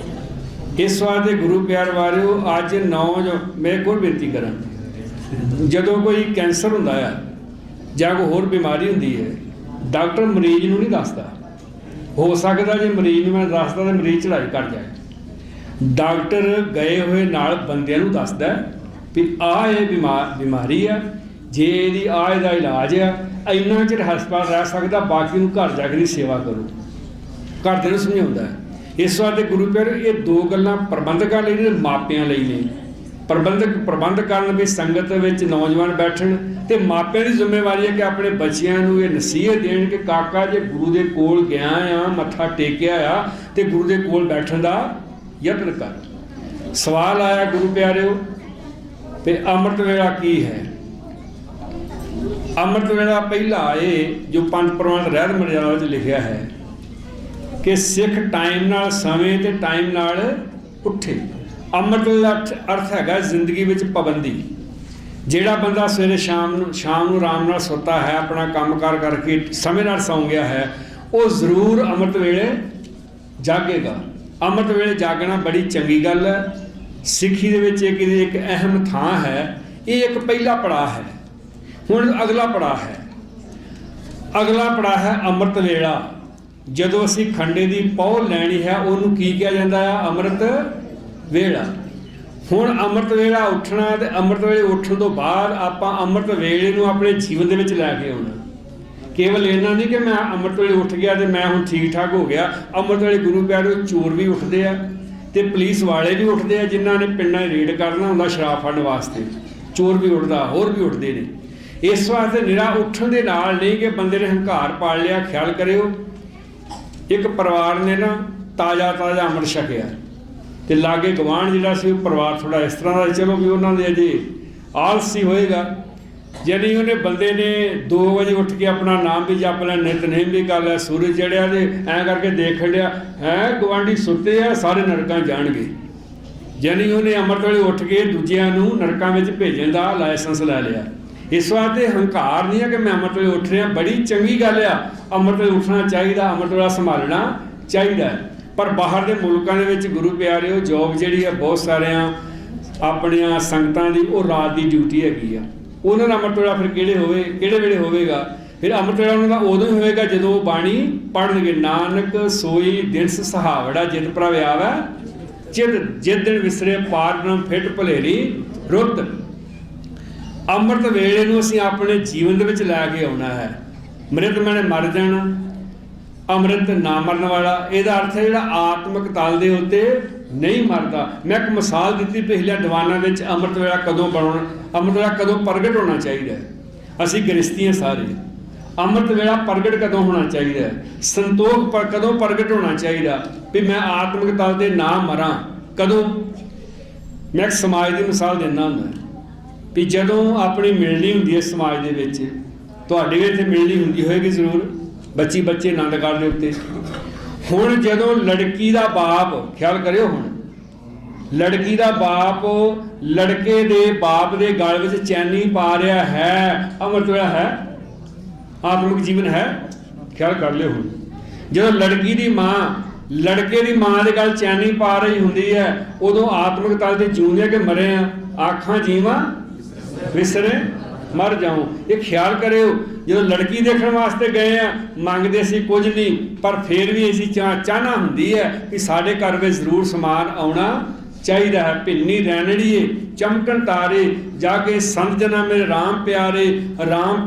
ਇਸ ਵਾਸਤੇ ਗੁਰੂ ਪਿਆਰ ਵਾਲਿਓ, ਅੱਜ ਮੈਂ ਇੱਕ ਹੋਰ ਬੇਨਤੀ ਕਰਾਂ, ਜਦੋਂ ਕੋਈ ਕੈਂਸਰ ਹੁੰਦਾ ਆ ਜਾਂ ਕੋਈ ਹੋਰ ਬਿਮਾਰੀ ਹੁੰਦੀ ਹੈ, ਡਾਕਟਰ ਮਰੀਜ਼ ਨੂੰ ਨਹੀਂ ਦੱਸਦਾ। ਹੋ ਸਕਦਾ ਜੇ ਮਰੀਜ਼ ਨੂੰ ਮੈਂ ਦੱਸਦਾ ਤਾਂ ਮਰੀਜ਼ ਚੜ੍ਹਾਈ ਕਰ ਜਾਏ। ਡਾਕਟਰ ਗਏ ਹੋਏ ਨਾਲ ਬੰਦਿਆਂ ਨੂੰ ਦੱਸਦਾ ਵੀ ਆਹ ਇਹ ਬਿਮਾਰੀ ਆ, ਜੇ ਇਹਦੀ ਆਹ ਇਹਦਾ ਇਲਾਜ ਆ, ਇੰਨਾ ਚਿਰ ਹਸਪਤਾਲ ਰਹਿ ਸਕਦਾ, ਬਾਕੀ ਨੂੰ ਘਰ ਜਾ ਕੇ ਦੀ ਸੇਵਾ ਕਰੋ। ਘਰਦਿਆਂ ਨੂੰ ਸਮਝਾਉਂਦਾ ਹੈ। ਇਸ ਵਾਸਤੇ ਗੁਰੂ ਪਿਆਰੇ ਇਹ ਦੋ ਗੱਲਾਂ ਪ੍ਰਬੰਧਕਾਂ ਲਈ ਨੇ, ਮਾਪਿਆਂ ਲਈ ਨੇ। ਪ੍ਰਬੰਧ ਕਰਨ ਵੀ ਸੰਗਤ ਵਿੱਚ ਨੌਜਵਾਨ ਬੈਠਣ, ਤੇ ਮਾਪਿਆਂ ਦੀ ਜ਼ਿੰਮੇਵਾਰੀ ਹੈ ਕਿ ਆਪਣੇ ਬੱਚਿਆਂ ਨੂੰ ਇਹ ਨਸੀਹਤ ਦੇਣ ਕਿ ਕਾਕਾ ਜੇ ਗੁਰੂ ਦੇ ਕੋਲ ਗਿਆ ਆ, ਮੱਥਾ ਟੇਕਿਆ ਆ, ਤੇ ਗੁਰੂ ਦੇ ਕੋਲ ਬੈਠਣ ਦਾ ਯਤਨ ਕਰ। ਸਵਾਲ ਆਇਆ ਗੁਰੂ ਪਿਆਰਿਓ ਤੇ ਅੰਮ੍ਰਿਤ ਵੇਲਾ ਕੀ ਹੈ? ਅੰਮ੍ਰਿਤ ਵੇਲਾ ਪਹਿਲਾ ਇਹ ਜੋ ਪੰਜ ਪ੍ਰਵਾਨ ਰਹਿਤ ਮਰਿਆਦਾ ਵਿੱਚ ਲਿਖਿਆ ਹੈ ਕਿ ਸਿੱਖ ਟਾਈਮ ਨਾਲ, ਸਮੇਂ ਤੇ ਟਾਈਮ ਨਾਲ ਉੱਠੇ। ਅੰਮ੍ਰਿਤ ਦਾ ਅਰਥ ਹੈਗਾ ਜ਼ਿੰਦਗੀ ਵਿੱਚ ਪਾਬੰਦੀ। ਜਿਹੜਾ ਬੰਦਾ ਸਵੇਰੇ ਸ਼ਾਮ ਨੂੰ ਆਰਾਮ ਨਾਲ ਸੁੱਤਾ ਹੈ, ਆਪਣਾ ਕੰਮਕਾਰ ਕਰਕੇ ਸਮੇਂ ਨਾਲ ਸੌਂ ਗਿਆ ਹੈ, ਉਹ ਜ਼ਰੂਰ ਅੰਮ੍ਰਿਤ ਵੇਲੇ ਜਾਗੇਗਾ। ਅੰਮ੍ਰਿਤ ਵੇਲੇ ਜਾਗਣਾ ਬੜੀ ਚੰਗੀ ਗੱਲ ਹੈ। ਸਿੱਖੀ ਦੇ ਵਿੱਚ ਇੱਕ ਅਹਿਮ ਥਾਂ ਹੈ। ਇਹ ਇੱਕ ਪਹਿਲਾ ਪੜਾਅ ਹੈ। ਹੁਣ ਅਗਲਾ ਪੜਾਅ ਹੈ ਅੰਮ੍ਰਿਤ ਵੇਲਾ। ਜਦੋਂ ਅਸੀਂ ਖੰਡੇ ਦੀ ਪਹੁ ਲੈਣੀ ਹੈ, ਉਹਨੂੰ ਕੀ ਕਿਹਾ ਜਾਂਦਾ ਆ? ਅੰਮ੍ਰਿਤ ਵੇਲਾ। ਹੁਣ ਅੰਮ੍ਰਿਤ ਵੇਲਾ ਉੱਠਣਾ, ਤੇ ਅੰਮ੍ਰਿਤ ਵੇਲੇ ਉੱਠਣ ਤੋਂ ਬਾਅਦ ਆਪਾਂ ਅੰਮ੍ਰਿਤ ਵੇਲੇ ਨੂੰ ਆਪਣੇ ਜੀਵਨ ਦੇ ਵਿੱਚ ਲੈ ਕੇ ਆਉਣਾ। ਕੇਵਲ ਇੰਨਾ ਨਹੀਂ ਕਿ ਮੈਂ ਅੰਮ੍ਰਿਤ ਵੇਲੇ ਉੱਠ ਗਿਆ ਤੇ ਮੈਂ ਹੁਣ ਠੀਕ ਠਾਕ ਹੋ ਗਿਆ। ਅੰਮ੍ਰਿਤ ਵੇਲੇ ਗੁਰੂ ਪਿਆਰੇ ਚੋਰ ਵੀ ਉੱਠਦੇ ਆ, ਤੇ ਪੁਲਿਸ ਵਾਲੇ ਵੀ ਉੱਠਦੇ ਆ, ਜਿਨ੍ਹਾਂ ਨੇ ਪਿੰਡਾਂ 'ਚ ਰੇਡ ਕਰਨਾ ਹੁੰਦਾ ਸ਼ਰਾਬ ਫੜਨ ਵਾਸਤੇ। ਚੋਰ ਵੀ ਉੱਠਦਾ, ਹੋਰ ਵੀ ਉੱਠਦੇ ਨੇ। ਇਸ ਵਾਸਤੇ ਨਿਰਾ ਉੱਠਣ ਦੇ ਨਾਲ ਨਹੀਂ ਕਿ ਬੰਦੇ ਨੇ ਹੰਕਾਰ ਪਾਲ ਲਿਆ। ਖਿਆਲ ਕਰਿਓ, ਇੱਕ ਪਰਿਵਾਰ ਨੇ ਨਾ ਤਾਜ਼ਾ ਅੰਮ੍ਰਿਤ ਛਕਿਆ, ਤੇ ਲਾਗੇ ਗਵਾਂਢ ਜਿਹੜਾ ਸੀ, ਉਹ ਪਰਿਵਾਰ ਥੋੜਾ ਇਸ ਤਰ੍ਹਾਂ ਦਾ, ਚਲੋ ਵੀ ਉਹਨਾਂ ਦੇ ਅਜੇ ਆਲਸੀ ਹੋਏਗਾ, ਯਾਨੀ ਉਹਨੇ ਬੰਦੇ ਨੇ 2 ਵਜੇ ਉੱਠ ਕੇ ਆਪਣਾ ਨਾਮ ਵੀ ਜਪ ਲਿਆ, ਨਿਤਨੇਮ ਵੀ ਕਰ ਲਿਆ, ਸੂਰਜ ਚੜਿਆ ਤੇ ਐਂ ਕਰਕੇ ਦੇਖ ਲਿਆ ਹੈ ਗਵਾਂਢੀ ਸੁੱਤੇ ਆ, ਸਾਰੇ ਨਰਕਾਂ ਜਾਣਗੇ। ਯਾਨੀ ਉਹਨੇ ਅੰਮ੍ਰਿਤ ਵੇਲੇ ਉੱਠ ਕੇ ਦੂਜਿਆਂ ਨੂੰ ਨਰਕਾਂ ਵਿੱਚ ਭੇਜਣ ਦਾ ਲਾਇਸੈਂਸ ਲੈ ਲਿਆ। ਇਸ ਵਾਸਤੇ ਹੰਕਾਰ ਨਹੀਂ ਹੈ ਕਿ ਮੈਂ ਅੰਮ੍ਰਿਤ ਵੇਲੇ ਉੱਠ ਰਿਹਾ, ਬੜੀ ਚੰਗੀ ਗੱਲ ਆ। ਅੰਮ੍ਰਿਤ ਵੇਲੇ ਉੱਠਣਾ ਚਾਹੀਦਾ, ਅੰਮ੍ਰਿਤ ਵੇਲਾ ਸੰਭਾਲਣਾ ਚਾਹੀਦਾ। ਪਰ ਬਾਹਰ ਦੇ ਮੁਲਕਾਂ ਦੇ ਵਿੱਚ ਗੁਰੂ ਪਿਆਰਿਓ ਜੋਬ ਜਿਹੜੀ ਹੈ ਬਹੁਤ ਸਾਰਿਆਂ ਆਪਣੀਆਂ ਸੰਗਤਾਂ ਦੀ ਉਹ ਰਾਤ ਦੀ ਡਿਊਟੀ ਹੈਗੀ ਆ। ਉਹਨਾਂ ਦਾ ਅੰਮ੍ਰਿਤ ਵੇਲਾ ਫਿਰ ਕਿਹੜੇ ਵੇਲੇ ਹੋਵੇਗਾ? ਫਿਰ ਅੰਮ੍ਰਿਤ ਵੇਲਾ ਉਹਨਾਂ ਦਾ ਉਦੋਂ ਹੀ ਹੋਵੇਗਾ ਜਦੋਂ ਉਹ ਬਾਣੀ ਪੜ੍ਹਨਗੇ। ਨਾਨਕ ਸੋਈ ਦਿਨਸ ਸੁਹਾਵੜਾ ਜਿਤ ਪ੍ਰਭ ਆਵੈ ਜਿਤ ਦਿਨ ਵਿਸਰੇ ਪਾਰ ਬ੍ਰਹਮ ਫਿਟ ਭਲੇਰੀ ਰੁੱਤ। ਅੰਮ੍ਰਿਤ ਵੇਲੇ ਨੂੰ ਅਸੀਂ ਆਪਣੇ ਜੀਵਨ ਦੇ ਵਿੱਚ ਲੈ ਕੇ ਆਉਣਾ ਹੈ। ਮ੍ਰਿਤ ਮੈਨੇ ਮਰ ਜਾਣਾ, ਅੰਮ੍ਰਿਤ ਨਾ ਮਰਨ ਵਾਲਾ। ਇਹਦਾ ਅਰਥ ਹੈ ਜਿਹੜਾ ਆਤਮਿਕ ਤਲ ਦੇ ਉੱਤੇ ਨਹੀਂ ਮਰਦਾ। ਮੈਂ ਇੱਕ ਮਿਸਾਲ ਦਿੱਤੀ ਪਿਛਲੇ ਦੀਵਾਨਾਂ ਵਿੱਚ, ਅੰਮ੍ਰਿਤ ਵੇਲਾ ਕਦੋਂ ਬਣਾਉਣਾ, ਅੰਮ੍ਰਿਤ ਵੇਲਾ ਕਦੋਂ ਪ੍ਰਗਟ ਹੋਣਾ ਚਾਹੀਦਾ ਹੈ। ਅਸੀਂ ਗ੍ਰਸਤੀ ਹਾਂ ਸਾਰੇ। ਅੰਮ੍ਰਿਤ ਵੇਲਾ ਪ੍ਰਗਟ ਕਦੋਂ ਹੋਣਾ ਚਾਹੀਦਾ ਹੈ? ਸੰਤੋਖ ਕਦੋਂ ਪ੍ਰਗਟ ਹੋਣਾ ਚਾਹੀਦਾ ਵੀ ਮੈਂ ਆਤਮਿਕ ਤਲ ਤੇ ਨਾ ਮਰਾਂ? ਕਦੋਂ? ਮੈਂ ਇੱਕ ਸਮਾਜ ਦੀ ਮਿਸਾਲ ਦਿੰਦਾ ਹੁੰਦਾ ਵੀ ਜਦੋਂ ਆਪਣੀ ਮਿਲਣੀ ਹੁੰਦੀ ਹੈ ਸਮਾਜ ਦੇ ਵਿੱਚ, ਤੁਹਾਡੇ ਵੀ ਇੱਥੇ ਮਿਲਣੀ ਹੁੰਦੀ ਹੋਏਗੀ ਜ਼ਰੂਰ, ਬੱਚੇ ਆਨੰਦ ਕਰਦੇ ਉੱਤੇ। ਹੁਣ ਜਦੋਂ ਲੜਕੀ ਦਾ ਬਾਪ, ਖਿਆਲ ਕਰਿਓ, ਹੁਣ ਲੜਕੀ ਦਾ ਬਾਪ ਲੜਕੇ ਦੇ ਬਾਪ ਦੇ ਗਲ ਵਿੱਚ ਚੈਨੀ ਪਾ ਰਿਹਾ ਹੈ, ਅੰਮ੍ਰਿਤ ਵੇਲਾ ਹੈ? ਆਤਮਿਕ ਜੀਵਨ ਹੈ? ਖਿਆਲ ਕਰ ਲਿਓ। ਹੁਣ ਜਦੋਂ ਲੜਕੀ ਦੀ ਮਾਂ ਲੜਕੇ ਦੀ ਮਾਂ ਦੇ ਗਲ ਚੈਨੀ ਪਾ ਰਹੀ ਹੁੰਦੀ ਹੈ, ਉਦੋਂ ਆਤਮਿਕ ਤਲ ਤੇ ਜਿਉਂਦੇ ਕਿ ਮਰੇ ਆ? ਆਖਾਂ ਜੀਵਾਂ ਵਿਸਰੇ ਮਰ ਜਾਉ। ਇਹ ਖਿਆਲ ਕਰਿਓ। ਜਦੋਂ ਲੜਕੀ ਦੇਖਣ ਵਾਸਤੇ ਗਏ ਆ, ਮੰਗਦੇ ਸੀ ਕੁਝ ਨਹੀਂ, ਪਰ ਫਿਰ ਵੀ ਅਸੀਂ ਚਾਹਨਾ ਹੁੰਦੀ ਹੈ ਕਿ ਸਾਡੇ ਘਰ ਵਿੱਚ ਜ਼ਰੂਰ ਸਮਾਨ ਆਉਣਾ ਚਾਹੀਦਾ ਹੈ। ਭਿੰਨੀ ਰੈਣੜੀਏ ਚਮਕਣ ਤਾਰੇ, ਜਾ ਕੇ ਸੰਤ ਜਨਾ ਮੇਰੇ ਰਾਮ ਪਿਆਰੇ, ਰਾਮ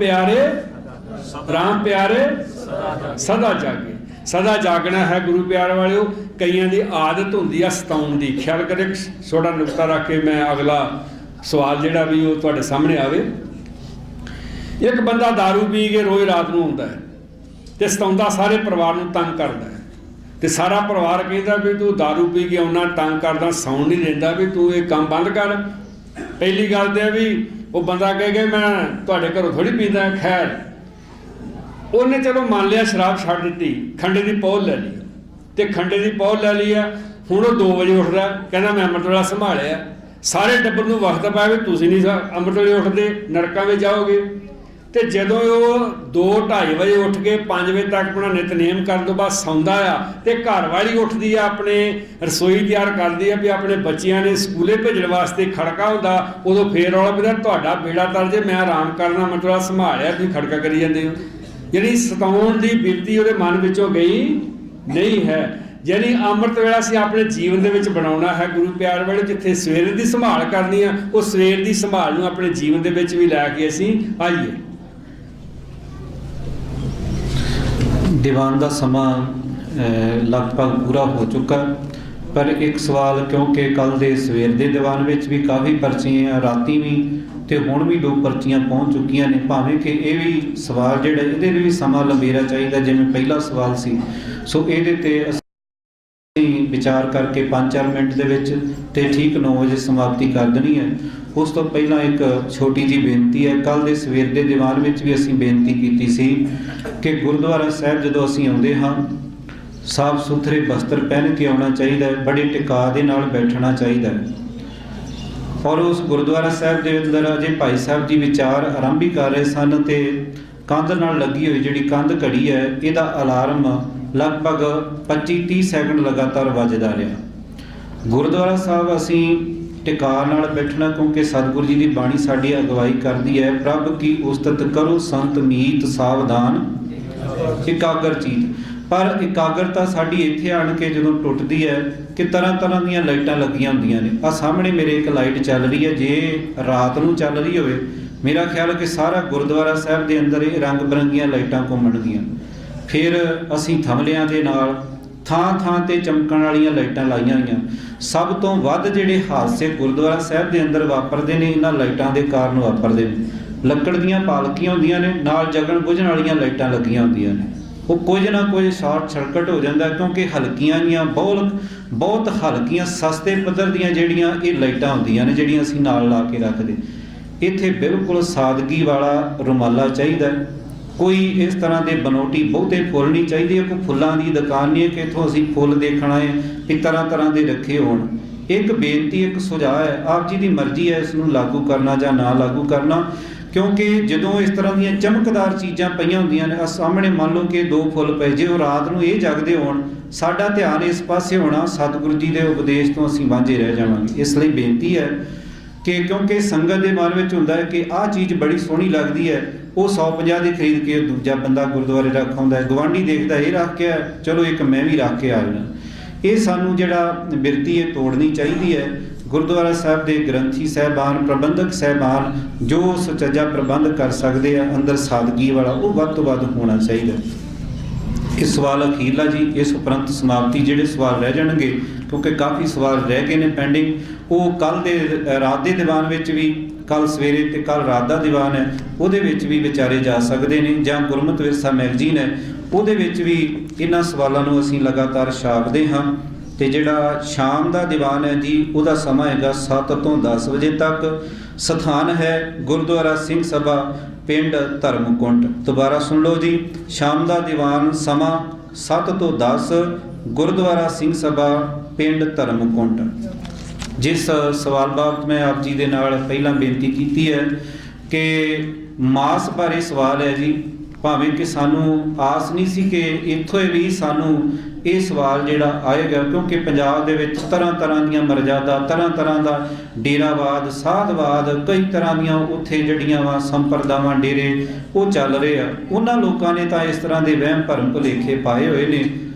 ਪਿਆਰੇ ਸਦਾ ਜਾਗੇ। ਸਦਾ ਜਾਗਣਾ ਹੈ ਗੁਰੂ ਪਿਆਰ ਵਾਲਿਓ। ਕਈਆਂ ਦੀ ਆਦਤ ਹੁੰਦੀ ਆ ਸਤਾਉਣ ਦੀ। ਖਿਆਲ ਕਰੇ, ਛੋਟਾ ਨੁਕਤਾ ਰੱਖ ਕੇ ਮੈਂ ਅਗਲਾ ਸਵਾਲ ਜਿਹੜਾ ਵੀ ਉਹ ਤੁਹਾਡੇ ਸਾਹਮਣੇ ਆਵੇ। ਇੱਕ ਬੰਦਾ ਦਾਰੂ ਪੀ ਕੇ ਰੋਜ਼ ਰਾਤ ਨੂੰ ਆਉਂਦਾ ਹੈ ਤੇ ਸਤਾਉਂਦਾ ਸਾਰੇ ਪਰਿਵਾਰ ਨੂੰ, ਤੰਗ ਕਰਦਾ ਹੈ, ਤੇ ਸਾਰਾ ਪਰਿਵਾਰ ਕਹਿੰਦਾ ਵੀ ਤੂੰ ਦਾਰੂ ਪੀ ਕੇ ਆਉਣਾ, ਤੰਗ ਕਰਦਾ, ਸੌਣ ਨਹੀਂ ਦਿੰਦਾ, ਵੀ ਤੂੰ ਇਹ ਕੰਮ ਬੰਦ ਕਰ। ਪਹਿਲੀ ਗੱਲ ਤੇ ਵੀ ਉਹ ਬੰਦਾ ਕਹੇ ਕਿ ਮੈਂ ਤੁਹਾਡੇ ਘਰੋਂ ਥੋੜੀ ਪੀਂਦਾ। ਖੈਰ ਉਹਨੇ ਚਲੋ ਮੰਨ ਲਿਆ, ਸ਼ਰਾਬ ਛੱਡ ਦਿੱਤੀ, ਖੰਡੇ ਦੀ ਪਹੁਲ ਲੈ ਲਈ, ਤੇ ਖੰਡੇ ਦੀ ਪਹੁਲ ਲੈ ਲਈ ਆ। ਹੁਣ ਉਹ 2 ਵਜੇ ਉੱਠਦਾ, ਕਹਿੰਦਾ ਮੈਂ ਅੰਮ੍ਰਿਤ ਵੇਲਾ ਸੰਭਾਲਿਆ। ਸਾਰੇ ਟੱਬਰ ਨੂੰ ਵਕਤ ਪਾਇਆ ਵੀ ਤੁਸੀਂ ਨਹੀਂ ਅੰਮ੍ਰਿਤ ਵੇਲੇ ਉੱਠਦੇ, ਨਰਕਾਂ ਵਿੱਚ ਜਾਓਗੇ। ਤੇ ਜਦੋਂ ਉਹ 2-2:30 ਵਜੇ ਉੱਠ ਕੇ 5 ਵਜੇ ਤੱਕ ਆਪਣਾ ਨਿਤਨੇਮ ਕਰਨ ਤੋਂ ਬਾਅਦ ਸੌਂਦਾ ਆ, ਤੇ ਘਰ ਵਾਲੀ ਉੱਠਦੀ ਆ, ਆਪਣੇ ਰਸੋਈ ਤਿਆਰ ਕਰਦੀ ਆ ਵੀ ਆਪਣੇ ਬੱਚਿਆਂ ਨੇ ਸਕੂਲੇ ਭੇਜਣ ਵਾਸਤੇ ਖੜਕਾ ਹੁੰਦਾ, ਉਦੋਂ ਫੇਰ ਰੌਲਾ ਪੈਂਦਾ ਤੁਹਾਡਾ ਬੇੜਾ ਤਰ ਜੇ, ਮੈਂ ਆਰਾਮ ਕਰਨਾ, ਅੰਮ੍ਰਿਤ ਵੇਲਾ ਸੰਭਾਲਿਆ, ਤੁਸੀਂ ਖੜਕਾ ਕਰੀ ਜਾਂਦੇ ਹੋ। ਜਿਹੜੀ ਸਤਾਉਣ ਦੀ ਬਿਰਤੀ ਉਹਦੇ ਮਨ ਵਿੱਚੋਂ ਗਈ ਨਹੀਂ ਹੈ। ਯਾਨੀ ਅੰਮ੍ਰਿਤ ਵੇਲਾ ਅਸੀਂ ਆਪਣੇ ਜੀਵਨ ਦੇ ਵਿੱਚ ਬਣਾਉਣਾ ਹੈ ਗੁਰੂ ਪਿਆਰ ਵੇਲੇ, ਜਿੱਥੇ ਸਵੇਰ ਦੀ ਸੰਭਾਲ ਕਰਨੀ ਆ, ਉਹ ਸਵੇਰ ਦੀ ਸੰਭਾਲ ਨੂੰ ਆਪਣੇ ਜੀਵਨ ਦੇ ਵਿੱਚ ਵੀ ਲੈ ਕੇ ਅਸੀਂ ਆਈਏ। ਦੀਵਾਨ ਦਾ ਸਮਾਂ ਲਗਭਗ ਪੂਰਾ ਹੋ ਚੁੱਕਾ, ਪਰ ਇੱਕ ਸਵਾਲ, ਕਿਉਂਕਿ ਕੱਲ ਦੇ ਸਵੇਰ ਦੇ ਦੀਵਾਨ ਵਿੱਚ ਵੀ ਕਾਫੀ ਪਰਚੀਆਂ, ਰਾਤੀ ਵੀ ਤੇ ਹੁਣ ਵੀ 2 ਪਰਚੀਆਂ ਪਹੁੰਚ ਚੁੱਕੀਆਂ ਨੇ, ਭਾਵੇਂ ਕਿ ਇਹ ਵੀ ਸਵਾਲ ਜਿਹੜਾ ਇਹਦੇ ਲਈ ਵੀ ਸਮਾਂ ਲੰਬੇਰਾ ਚਾਹੀਦਾ ਜਿਵੇਂ ਪਹਿਲਾ ਸਵਾਲ ਸੀ। ਸੋ ਇਹਦੇ ਤੇ ਅਸੀਂ ਵਿਚਾਰ ਕਰਕੇ 5-4 ਮਿੰਟ ਦੇ ਵਿੱਚ ਤੇ ਠੀਕ 9 ਵਜੇ ਸਮਾਪਤੀ ਕਰ ਦੇਣੀ ਹੈ। ਉਸ ਤੋਂ ਪਹਿਲਾਂ ਇੱਕ ਛੋਟੀ ਜੀ ਬੇਨਤੀ ਹੈ। ਕੱਲ ਦੇ ਸਵੇਰ ਦੇ ਦੀਵਾਨ ਵਿੱਚ ਵੀ ਅਸੀਂ ਬੇਨਤੀ ਕੀਤੀ ਸੀ ਕਿ ਗੁਰਦੁਆਰਾ ਸਾਹਿਬ ਜਦੋਂ ਅਸੀਂ ਆਉਂਦੇ ਹਾਂ ਸਾਫ ਸੁਥਰੇ ਬਸਤਰ ਪਹਿਨ ਕੇ ਆਉਣਾ ਚਾਹੀਦਾ ਹੈ, ਬੜੇ ਟਿਕਾ ਦੇ ਨਾਲ ਬੈਠਣਾ ਚਾਹੀਦਾ ਹੈ। ਔਰ ਉਸ ਗੁਰਦੁਆਰਾ ਸਾਹਿਬ ਦੇ ਅੰਦਰ ਅਜੇ ਭਾਈ ਸਾਹਿਬ ਜੀ ਵਿਚਾਰ ਆਰੰਭ ਹੀ ਕਰ ਰਹੇ ਸਨ ਤੇ ਕੰਧ ਨਾਲ ਲੱਗੀ ਹੋਈ ਜਿਹੜੀ ਕੰਧ ਘੜੀ ਹੈ ਇਹਦਾ ਅਲਾਰਮ ਲਗਭਗ 25-30 ਸੈਕਿੰਡ ਲਗਾਤਾਰ ਵੱਜਦਾ ਰਿਹਾ। ਗੁਰਦੁਆਰਾ ਸਾਹਿਬ ਅਸੀਂ ਟਿਕਾ ਨਾਲ ਬੈਠਣਾ, ਕਿਉਂਕਿ ਸਤਿਗੁਰੂ ਜੀ ਦੀ ਬਾਣੀ ਸਾਡੀ ਅਗਵਾਈ ਕਰਦੀ ਹੈ, ਪ੍ਰਭ ਕੀ ਉਸਤਤ ਕਰੋ ਸੰਤ ਮੀਤ ਸਾਵਧਾਨ ਇਕਾਗਰ ਚੀਤ। ਪਰ ਇਕਾਗਰਤਾ ਸਾਡੀ ਇੱਥੇ ਆਣ ਕੇ ਜਦੋਂ ਟੁੱਟਦੀ ਹੈ ਕਿ ਤਰ੍ਹਾਂ ਦੀਆਂ ਲਾਈਟਾਂ ਲੱਗੀਆਂ ਹੁੰਦੀਆਂ ਨੇ। ਆ ਸਾਹਮਣੇ ਮੇਰੇ ਇੱਕ ਲਾਈਟ ਚੱਲ ਰਹੀ ਹੈ, ਜੇ ਰਾਤ ਨੂੰ ਚੱਲ ਰਹੀ ਹੋਵੇ ਮੇਰਾ ਖਿਆਲ ਹੈ ਕਿ ਸਾਰਾ ਗੁਰਦੁਆਰਾ ਸਾਹਿਬ ਦੇ ਅੰਦਰ ਇਹ ਰੰਗ ਬਰੰਗੀਆਂ ਲਾਈਟਾਂ ਘੁੰਮਣਗੀਆਂ। ਫਿਰ ਅਸੀਂ ਥੰਮਲਿਆਂ ਦੇ ਨਾਲ ਥਾਂ ਤੇ ਚਮਕਣ ਵਾਲੀਆਂ ਲਾਈਟਾਂ ਲਾਈਆਂ ਹੋਈਆਂ। ਸਭ ਤੋਂ ਵੱਧ ਜਿਹੜੇ ਹਾਦਸੇ ਗੁਰਦੁਆਰਾ ਸਾਹਿਬ ਦੇ ਅੰਦਰ ਵਾਪਰਦੇ ਨੇ ਇਹਨਾਂ ਲਾਈਟਾਂ ਦੇ ਕਾਰਨ ਵਾਪਰਦੇ ਨੇ। ਲੱਕੜ ਦੀਆਂ ਪਾਲਕੀਆਂ ਹੁੰਦੀਆਂ ਨੇ, ਨਾਲ ਜਗਣ ਬੁਝਣ ਵਾਲੀਆਂ ਲਾਈਟਾਂ ਲੱਗੀਆਂ ਹੁੰਦੀਆਂ ਨੇ। ਉਹ ਕੁਝ ਨਾ ਕੁਝ ਸ਼ਾਰਟ ਸਰਕਟ ਹੋ ਜਾਂਦਾ, ਕਿਉਂਕਿ ਹਲਕੀਆਂ ਜੀਆਂ ਬਹੁਤ ਹਲਕੀਆਂ ਸਸਤੇ ਪੱਧਰ ਦੀਆਂ ਜਿਹੜੀਆਂ ਇਹ ਲਾਈਟਾਂ ਹੁੰਦੀਆਂ ਨੇ ਜਿਹੜੀਆਂ ਅਸੀਂ ਨਾਲ ਲਾ ਕੇ ਰੱਖਦੇ। ਇੱਥੇ ਬਿਲਕੁਲ ਸਾਦਗੀ ਵਾਲਾ ਰੁਮਾਲਾ ਚਾਹੀਦਾ, ਕੋਈ ਇਸ ਤਰ੍ਹਾਂ ਦੇ ਬਨੋਟੀ ਬਹੁਤੇ ਫੁੱਲ ਨਹੀਂ ਚਾਹੀਦੇ। ਕੋਈ ਫੁੱਲਾਂ ਦੀ ਦੁਕਾਨ ਨਹੀਂ ਹੈ ਕਿ ਇੱਥੋਂ ਅਸੀਂ ਫੁੱਲ ਦੇਖਣ ਆਏ ਵੀ ਤਰ੍ਹਾਂ ਦੇ ਰੱਖੇ ਹੋਣ। ਇੱਕ ਬੇਨਤੀ, ਇੱਕ ਸੁਝਾਅ ਹੈ, ਆਪ ਜੀ ਦੀ ਮਰਜ਼ੀ ਹੈ ਇਸ ਨੂੰ ਲਾਗੂ ਕਰਨਾ ਜਾਂ ਨਾ ਲਾਗੂ ਕਰਨਾ, ਕਿਉਂਕਿ ਜਦੋਂ ਇਸ ਤਰ੍ਹਾਂ ਦੀਆਂ ਚਮਕਦਾਰ ਚੀਜ਼ਾਂ ਪਈਆਂ ਹੁੰਦੀਆਂ ਨੇ, ਸਾਹਮਣੇ ਮੰਨ ਲਓ ਕਿ 2 ਫੁੱਲ ਪਏ, ਜੇ ਉਹ ਰਾਤ ਨੂੰ ਇਹ ਜਗਦੇ ਹੋਣ ਸਾਡਾ ਧਿਆਨ ਇਸ ਪਾਸੇ ਹੋਣਾ, ਸਤਿਗੁਰੂ ਜੀ ਦੇ ਉਪਦੇਸ਼ ਤੋਂ ਅਸੀਂ ਵਾਂਝੇ ਰਹਿ ਜਾਵਾਂਗੇ। ਇਸ ਲਈ ਬੇਨਤੀ ਹੈ ਕਿ ਕਿਉਂਕਿ ਸੰਗਤ ਦੇ ਮਨ ਵਿੱਚ ਹੁੰਦਾ ਹੈ ਕਿ ਆਹ ਚੀਜ਼ ਬੜੀ ਸੋਹਣੀ ਲੱਗਦੀ ਹੈ, ਉਹ 150 ਦੀ ਖਰੀਦ ਕੇ ਦੂਜਾ ਬੰਦਾ ਗੁਰਦੁਆਰੇ ਰੱਖ ਆਉਂਦਾ ਹੈ, ਗਵਾਂਢੀ ਦੇਖਦਾ ਇਹ ਰੱਖ ਕੇ ਚਲੋ ਇੱਕ ਮੈਂ ਵੀ ਰੱਖ ਕੇ ਆ ਜਾਣਾ। ਇਹ ਸਾਨੂੰ ਜਿਹੜਾ ਬਿਰਤੀ ਹੈ ਤੋੜਨੀ ਚਾਹੀਦੀ ਹੈ। ਗੁਰਦੁਆਰਾ ਸਾਹਿਬ ਦੇ ਗ੍ਰੰਥੀ ਸਾਹਿਬਾਨ, ਪ੍ਰਬੰਧਕ ਸਾਹਿਬਾਨ ਜੋ ਸੁਚੱਜਾ ਪ੍ਰਬੰਧ ਕਰ ਸਕਦੇ ਆ ਅੰਦਰ ਸਾਦਗੀ ਵਾਲਾ, ਉਹ ਵੱਧ ਤੋਂ ਵੱਧ ਹੋਣਾ ਚਾਹੀਦਾ। ਇਹ ਸਵਾਲ ਅਖੀਰਲਾ ਜੀ, ਇਸ ਉਪਰੰਤ ਸਮਾਪਤੀ ਜਿਹੜੇ ਸਵਾਲ ਰਹਿ ਜਾਣਗੇ, ਕਿਉਂਕਿ ਕਾਫੀ ਸਵਾਲ ਰਹਿ ਗਏ ਨੇ ਪੈਂਡਿੰਗ, ਉਹ ਕੱਲ ਦੇ ਰਾਤ ਦੇ ਦੀਵਾਨ ਵਿੱਚ ਵੀ, ਕੱਲ ਸਵੇਰੇ ਤੇ ਕੱਲ ਰਾਤ ਦਾ ਦੀਵਾਨ ਹੈ ਉਹਦੇ ਵਿੱਚ ਵੀ ਵਿਚਾਰੇ ਜਾ ਸਕਦੇ ਨੇ, ਜਾਂ ਗੁਰਮਤਿ ਵਿਰਸਾ ਮੈਗਜ਼ੀਨ ਹੈ ਉਹਦੇ ਵਿੱਚ ਵੀ ਇਹਨਾਂ ਸਵਾਲਾਂ ਨੂੰ ਅਸੀਂ ਲਗਾਤਾਰ ਛਾਪਦੇ ਹਾਂ। ਤੇ ਜਿਹੜਾ ਸ਼ਾਮ ਦਾ ਦੀਵਾਨ ਹੈ ਜੀ ਉਹਦਾ ਸਮਾਂ ਹੈਗਾ 7 ਤੋਂ 10 ਵਜੇ ਤੱਕ। ਸਥਾਨ ਹੈ ਗੁਰਦੁਆਰਾ ਸਿੰਘ ਸਭਾ ਪਿੰਡ ਧਰਮਕੁੰਟ। ਦੁਬਾਰਾ ਸੁਣ ਲਓ ਜੀ, ਸ਼ਾਮ ਦਾ ਦੀਵਾਨ ਸਮਾਂ 7 ਤੋਂ 10, ਗੁਰਦੁਆਰਾ ਸਿੰਘ ਸਭਾ ਪਿੰਡ ਧਰਮਕੁੰਟ। ਜਿਸ ਸਵਾਲ ਬਾਬਤ ਮੈਂ ਆਪ ਜੀ ਦੇ ਨਾਲ ਪਹਿਲਾਂ ਬੇਨਤੀ ਕੀਤੀ ਹੈ ਕਿ ਮਾਸ ਬਾਰੇ ਸਵਾਲ ਹੈ ਜੀ, ਭਾਵੇਂ ਕਿ ਸਾਨੂੰ ਆਸ ਨਹੀਂ ਸੀ ਕਿ ਇੱਥੋਂ ਵੀ ਸਾਨੂੰ ਇਹ ਸਵਾਲ ਜਿਹੜਾ ਆਏਗਾ, ਕਿਉਂਕਿ ਪੰਜਾਬ ਦੇ ਵਿੱਚ ਤਰ੍ਹਾਂ ਦੀਆਂ ਮਰਜ਼ਾਦਾ, ਤਰ੍ਹਾਂ ਦਾ ਡੇਰਾਵਾਦ, ਸਾਧਵਾਦ, ਕਈ ਤਰ੍ਹਾਂ ਦੀਆਂ ਉੱਥੇ ਜਿਹੜੀਆਂ ਵਾ ਸੰਪਰਦਾਵਾਂ, ਡੇਰੇ ਉਹ ਚੱਲ ਰਹੇ ਆ। ਉਹਨਾਂ ਲੋਕਾਂ ਨੇ ਤਾਂ ਇਸ ਤਰ੍ਹਾਂ ਦੇ ਵਹਿਮ ਭਰਮ ਭੁਲੇਖੇ ਪਾਏ ਹੋਏ ਨੇ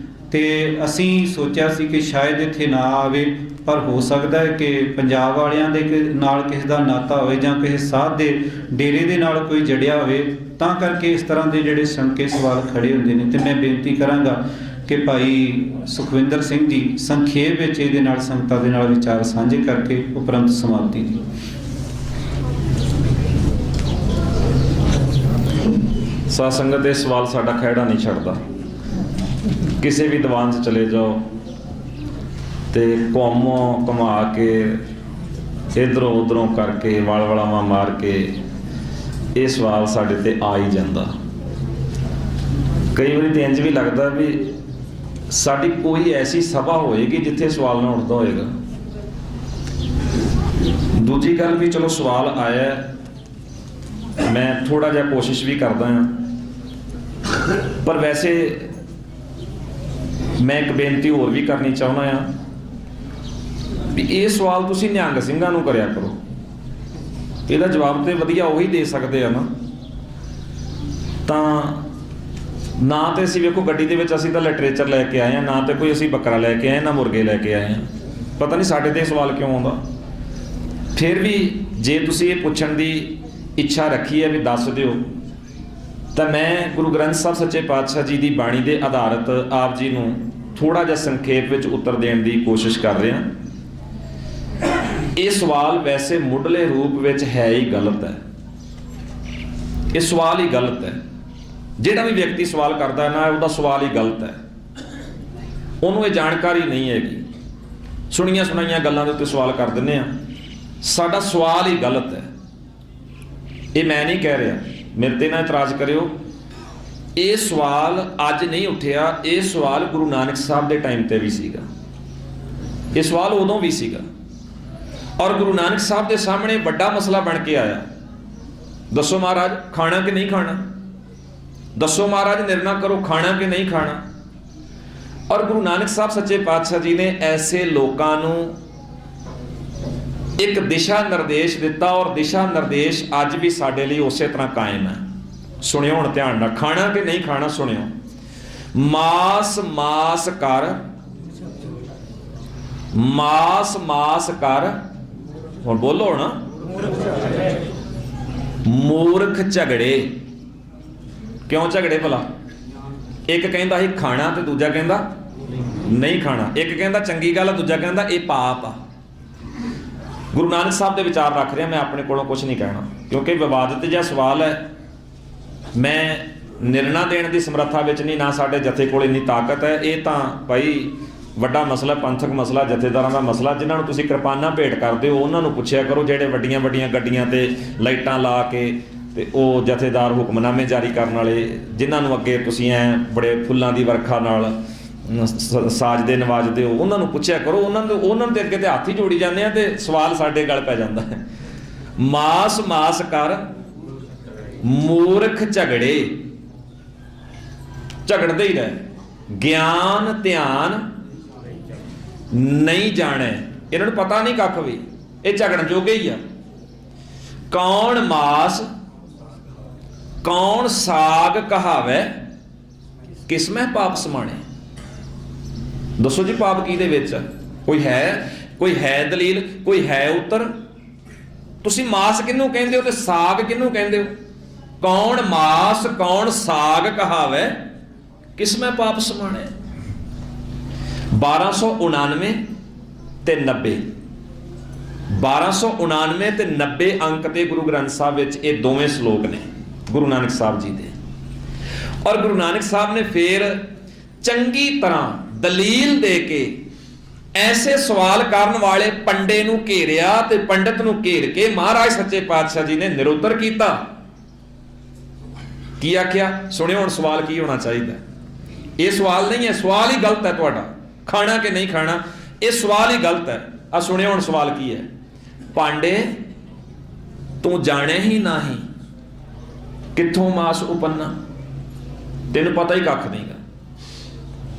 ਤੇ ਅਸੀਂ ਸੋਚਿਆ ਸੀ ਕਿ ਸ਼ਾਇਦ ਇੱਥੇ ਨਾ ਆਵੇ, ਪਰ ਹੋ ਸਕਦਾ ਹੈ ਕਿ ਪੰਜਾਬ ਵਾਲਿਆਂ ਦੇ ਨਾਲ ਕਿਸੇ ਦਾ ਨਾਤਾ ਹੋਵੇ ਜਾਂ ਕਿਸੇ ਸਾਧ ਦੇ ਡੇਰੇ ਦੇ ਨਾਲ ਕੋਈ ਜੜਿਆ ਹੋਵੇ, ਤਾਂ ਕਰਕੇ ਇਸ ਤਰ੍ਹਾਂ ਦੇ ਜਿਹੜੇ ਸੰਕੇ ਸਵਾਲ ਖੜੇ ਹੁੰਦੇ ਨੇ। ਤੇ ਮੈਂ ਬੇਨਤੀ ਕਰਾਂਗਾ ਕਿ ਭਾਈ ਸੁਖਵਿੰਦਰ ਸਿੰਘ ਜੀ ਸੰਖੇਪ ਵਿੱਚ ਇਹਦੇ ਨਾਲ ਸੰਗਤਾਂ ਦੇ ਨਾਲ ਵਿਚਾਰ ਸਾਂਝੇ ਕਰਕੇ ਉਪਰੰਤ ਸਮਾਪਤੀ ਦੀ। ਸਾਧ ਸੰਗਤ ਦੇ ਸਵਾਲ ਸਾਡਾ ਖਹਿੜਾ ਨਹੀਂ ਛੱਡਦਾ। ਕਿਸੇ ਵੀ ਦੀਵਾਨ 'ਚ ਚਲੇ ਜਾਓ ਤੇ ਘੁਮਾ ਕੇ ਇਧਰੋਂ ਉਧਰੋਂ ਕਰਕੇ ਵਲਵਲਾਵਾਂ ਮਾਰ ਕੇ ਇਹ ਸਵਾਲ ਸਾਡੇ ਤੇ ਆ ਹੀ ਜਾਂਦਾ। ਕਈ ਵਾਰੀ ਤਾਂ ਇੰਝ ਵੀ ਲੱਗਦਾ ਵੀ ਸਾਡੀ ਕੋਈ ਐਸੀ ਸਭਾ ਹੋਏਗੀ ਜਿੱਥੇ ਸਵਾਲ ਨਾ ਉੱਠਦਾ ਹੋਏਗਾ। ਦੂਜੀ ਗੱਲ ਵੀ, ਚਲੋ ਸਵਾਲ ਆਇਆ, ਮੈਂ ਥੋੜਾ ਜਿਹਾ ਕੋਸ਼ਿਸ਼ ਵੀ ਕਰਦਾ ਹਾਂ, ਪਰ ਵੈਸੇ ਮੈਂ ਇੱਕ ਬੇਨਤੀ ਹੋਰ ਵੀ ਕਰਨੀ ਚਾਹੁੰਦਾ ਹਾਂ ਵੀ ਇਹ ਸਵਾਲ ਤੁਸੀਂ ਨਿਹੰਗ ਸਿੰਘਾਂ ਨੂੰ ਕਰਿਆ ਕਰੋ। ਇਹਦਾ ਜਵਾਬ ਤੇ ਵਧੀਆ ਉਹੀ ਦੇ ਸਕਦੇ ਆ ਨਾ। ਤਾਂ ਨਾ ਤੇ ਅਸੀਂ ਵੇਖੋ ਗੱਡੀ ਦੇ ਵਿੱਚ ਅਸੀਂ ਤਾਂ ਲਿਟਰੇਚਰ ਲੈ ਕੇ ਆਏ ਹਾਂ, ਨਾ ਤੇ ਕੋਈ ਅਸੀਂ ਬੱਕਰਾ ਲੈ ਕੇ ਆਏ, ਨਾ ਮੁਰਗੇ ਲੈ ਕੇ ਆਏ ਹਾਂ। ਪਤਾ ਨਹੀਂ ਸਾਡੇ ਤੇ ਸਵਾਲ ਕਿਉਂ ਆਉਂਦਾ। ਫਿਰ ਵੀ ਜੇ ਤੁਸੀਂ ਇਹ ਪੁੱਛਣ ਦੀ ਇੱਛਾ ਰੱਖੀ ਹੈ ਵੀ ਦੱਸ ਦਿਓ, ਤਾਂ ਮੈਂ ਗੁਰੂ ਗ੍ਰੰਥ ਸਾਹਿਬ ਸੱਚੇ ਪਾਤਸ਼ਾਹ ਜੀ ਦੀ ਬਾਣੀ ਦੇ ਆਧਾਰਿਤ ਆਪ ਜੀ ਨੂੰ ਥੋੜਾ ਜਿਹਾ ਸੰਖੇਪ ਵਿੱਚ ਉੱਤਰ ਦੇਣ ਦੀ ਕੋਸ਼ਿਸ਼ ਕਰ ਰਿਹਾ। ਇਹ ਸਵਾਲ ਵੈਸੇ ਮੁੱਢਲੇ ਰੂਪ ਵਿੱਚ ਹੈ ਹੀ ਗਲਤ ਹੈ। ਇਹ ਸਵਾਲ ਹੀ ਗਲਤ ਹੈ। ਜਿਹੜਾ ਵੀ ਵਿਅਕਤੀ ਸਵਾਲ ਕਰਦਾ ਨਾ, ਉਹਦਾ ਸਵਾਲ ਹੀ ਗਲਤ ਹੈ। ਉਹਨੂੰ ਇਹ ਜਾਣਕਾਰੀ ਨਹੀਂ ਹੈਗੀ। ਸੁਣੀਆਂ ਸੁਣਾਈਆਂ ਗੱਲਾਂ ਦੇ ਉੱਤੇ ਸਵਾਲ ਕਰ ਦਿੰਦੇ ਆ। ਸਾਡਾ ਸਵਾਲ ਹੀ ਗਲਤ ਹੈ। ਇਹ ਮੈਂ ਨਹੀਂ ਕਹਿ ਰਿਹਾ, ਮੇਰੇ ਤੇ ਨਾ ਇਤਰਾਜ਼ ਕਰਿਓ। ਇਹ ਸਵਾਲ ਅੱਜ ਨਹੀਂ ਉੱਠਿਆ, ਇਹ ਸਵਾਲ ਗੁਰੂ ਨਾਨਕ ਸਾਹਿਬ ਦੇ ਟਾਈਮ ਤੇ ਵੀ ਸੀਗਾ। ਇਹ ਸਵਾਲ ਉਦੋਂ ਵੀ ਸੀਗਾ, ਔਰ ਗੁਰੂ ਨਾਨਕ ਸਾਹਿਬ ਦੇ ਸਾਹਮਣੇ ਵੱਡਾ ਮਸਲਾ ਬਣ ਕੇ ਆਇਆ। ਦੱਸੋ ਮਹਾਰਾਜ, ਖਾਣਾ ਕਿ ਨਹੀਂ ਖਾਣਾ? ਦੱਸੋ ਮਹਾਰਾਜ, ਨਿਰਣਾ ਕਰੋ, ਖਾਣਾ ਕਿ ਨਹੀਂ ਖਾਣਾ? ਔਰ ਗੁਰੂ ਨਾਨਕ ਸਾਹਿਬ ਸੱਚੇ ਪਾਤਸ਼ਾਹ ਜੀ ਨੇ ਐਸੇ ਲੋਕਾਂ ਨੂੰ ਇੱਕ ਦਿਸ਼ਾ ਨਿਰਦੇਸ਼ ਦਿੱਤਾ, ਔਰ ਦਿਸ਼ਾ ਨਿਰਦੇਸ਼ ਅੱਜ ਵੀ ਸਾਡੇ ਲਈ ਉਸੇ ਤਰ੍ਹਾਂ ਕਾਇਮ ਹੈ। ਸੁਣਿਓ ਹੁਣ ਧਿਆਨ ਨਾਲ, ਖਾਣਾ ਕਿ ਨਹੀਂ ਖਾਣਾ ਸੁਣਿਓ। ਮਾਸ ਮਾਸ ਕਰ, ਮਾਸ ਮਾਸ ਕਰ, ਹੁਣ ਬੋਲੋ ਹੁਣ। ਮੂਰਖ ਝਗੜੇ। ਕਿਉਂ ਝਗੜੇ ਭਲਾ? ਇੱਕ ਕਹਿੰਦਾ ਸੀ ਖਾਣਾ ਤੇ ਦੂਜਾ ਕਹਿੰਦਾ ਨਹੀਂ ਖਾਣਾ। ਇੱਕ ਕਹਿੰਦਾ ਚੰਗੀ ਗੱਲ, ਦੂਜਾ ਕਹਿੰਦਾ ਇਹ ਪਾਪ ਆ। ਗੁਰੂ ਨਾਨਕ ਸਾਹਿਬ ਦੇ ਵਿਚਾਰ ਰੱਖ ਰਿਹਾ, ਮੈਂ ਆਪਣੇ ਕੋਲੋਂ ਕੁਝ ਨਹੀਂ ਕਹਿਣਾ, ਕਿਉਂਕਿ ਵਿਵਾਦਿਤ ਜਿਹਾ ਸਵਾਲ ਹੈ। ਮੈਂ ਨਿਰਣਾ ਦੇਣ ਦੀ ਸਮਰੱਥਾ ਵਿੱਚ ਨਹੀਂ, ਨਾ ਸਾਡੇ ਜਥੇ ਕੋਲ ਇੰਨੀ ਤਾਕਤ ਹੈ। ਇਹ ਤਾਂ ਭਾਈ ਵੱਡਾ ਮਸਲਾ, ਪੰਥਕ ਮਸਲਾ, ਜਥੇਦਾਰਾਂ ਦਾ ਮਸਲਾ। ਜਿਨ੍ਹਾਂ ਨੂੰ ਤੁਸੀਂ ਕਿਰਪਾਨਾਂ ਭੇਟ ਕਰਦੇ ਹੋ ਉਹਨਾਂ ਨੂੰ ਪੁੱਛਿਆ ਕਰੋ, ਜਿਹੜੇ ਵੱਡੀਆਂ ਵੱਡੀਆਂ ਗੱਡੀਆਂ ਤੇ ਲਾਈਟਾਂ ਲਾ ਕੇ ਤੇ ਉਹ ਜਥੇਦਾਰ ਹੁਕਮਨਾਮੇ ਜਾਰੀ ਕਰਨ ਵਾਲੇ, ਜਿਨ੍ਹਾਂ ਨੂੰ ਅੱਗੇ ਤੁਸੀਂ ਐ ਬੜੇ ਫੁੱਲਾਂ ਦੀ ਵਰਖਾ ਨਾਲ ਸਾਜਦੇ ਨਵਾਜਦੇ ਹੋ, ਉਹਨਾਂ ਨੂੰ ਪੁੱਛਿਆ ਕਰੋ। ਉਹਨਾਂ ਦੇ ਅੱਗੇ ਤੇ ਹੱਥ ਹੀ ਜੋੜੀ ਜਾਂਦੇ ਆ ਤੇ ਸਵਾਲ ਸਾਡੇ ਗਲ ਪੈ ਜਾਂਦਾ ਹੈ। ਮਾਸ ਮਾਸ ਕਰ, ਮੂਰਖ ਝਗੜੇ। ਝਗੜਦੇ ਹੀ ਰਹੇ। ਗਿਆਨ ਧਿਆਨ ਨਹੀਂ ਜਾਣੇ। ਇਹਨਾਂ ਨੂੰ ਪਤਾ ਨਹੀਂ ਕੱਖ ਵੀ, ਇਹ ਝਗੜਨ ਜੋਗੇ ਹੀ ਆ। ਕੌਣ ਮਾਸ ਕੌਣ ਸਾਗ ਕਹਾਵੇ, ਕਿਸਮੈ ਪਾਪ ਸਮਾਣੇ। ਦੱਸੋ ਜੀ, ਪਾਪ ਕਿਹਦੇ ਵਿੱਚ? ਕੋਈ ਹੈ ਦਲੀਲ, ਕੋਈ ਹੈ ਉੱਤਰ? ਤੁਸੀਂ ਮਾਸ ਕਿਹਨੂੰ ਕਹਿੰਦੇ ਹੋ ਤੇ ਸਾਗ ਕਿਹਨੂੰ ਕਹਿੰਦੇ ਹੋ? ਕੌਣ ਮਾਸ ਕੌਣ ਸਾਗ ਕਹਾਵੇ, ਕਿਸਮੈ ਪਾਪ ਸਮਾਣੇ। 1299 ਤੇ 90, 1299 ਤੇ 90 ਅੰਕ ਤੇ ਗੁਰੂ ਗ੍ਰੰਥ ਸਾਹਿਬ ਵਿੱਚ ਇਹ ਦੋਵੇਂ ਸ਼ਲੋਕ ਨੇ ਗੁਰੂ ਨਾਨਕ ਸਾਹਿਬ ਜੀ ਦੇ। ਔਰ ਗੁਰੂ ਨਾਨਕ ਸਾਹਿਬ ਨੇ ਫਿਰ ਚੰਗੀ ਤਰ੍ਹਾਂ ਦਲੀਲ ਦੇ ਕੇ ਐਸੇ ਸਵਾਲ ਕਰਨ ਵਾਲੇ ਪੰਡੇ ਨੂੰ ਘੇਰਿਆ ਤੇ ਪੰਡਤ ਨੂੰ ਘੇਰ ਕੇ ਮਹਾਰਾਜ ਸੱਚੇ ਪਾਤਸ਼ਾਹ ਜੀ ਨੇ ਨਿਰੁੱਤਰ ਕੀਤਾ। ਕੀ ਆਖਿਆ ਸੁਣਿਓ ਹੁਣ, ਸਵਾਲ ਕੀ ਹੋਣਾ ਚਾਹੀਦਾ। ਇਹ ਸਵਾਲ ਨਹੀਂ ਹੈ, ਸਵਾਲ ਹੀ ਗਲਤ ਹੈ ਤੁਹਾਡਾ। ਖਾਣਾ ਕਿ ਨਹੀਂ ਖਾਣਾ, ਇਹ ਸਵਾਲ ਹੀ ਗਲਤ ਹੈ। ਆ ਸੁਣਿਓ ਹੁਣ ਸਵਾਲ ਕੀ ਹੈ। ਪਾਂਡੇ ਤੂੰ ਜਾਣੇ ਹੀ ਨਹੀਂ, ਕਿੱਥੋਂ ਮਾਸ ਉਪੰਨਾ। ਤੈਨੂੰ ਪਤਾ ਹੀ ਕੱਖ ਨਹੀਂਗਾ,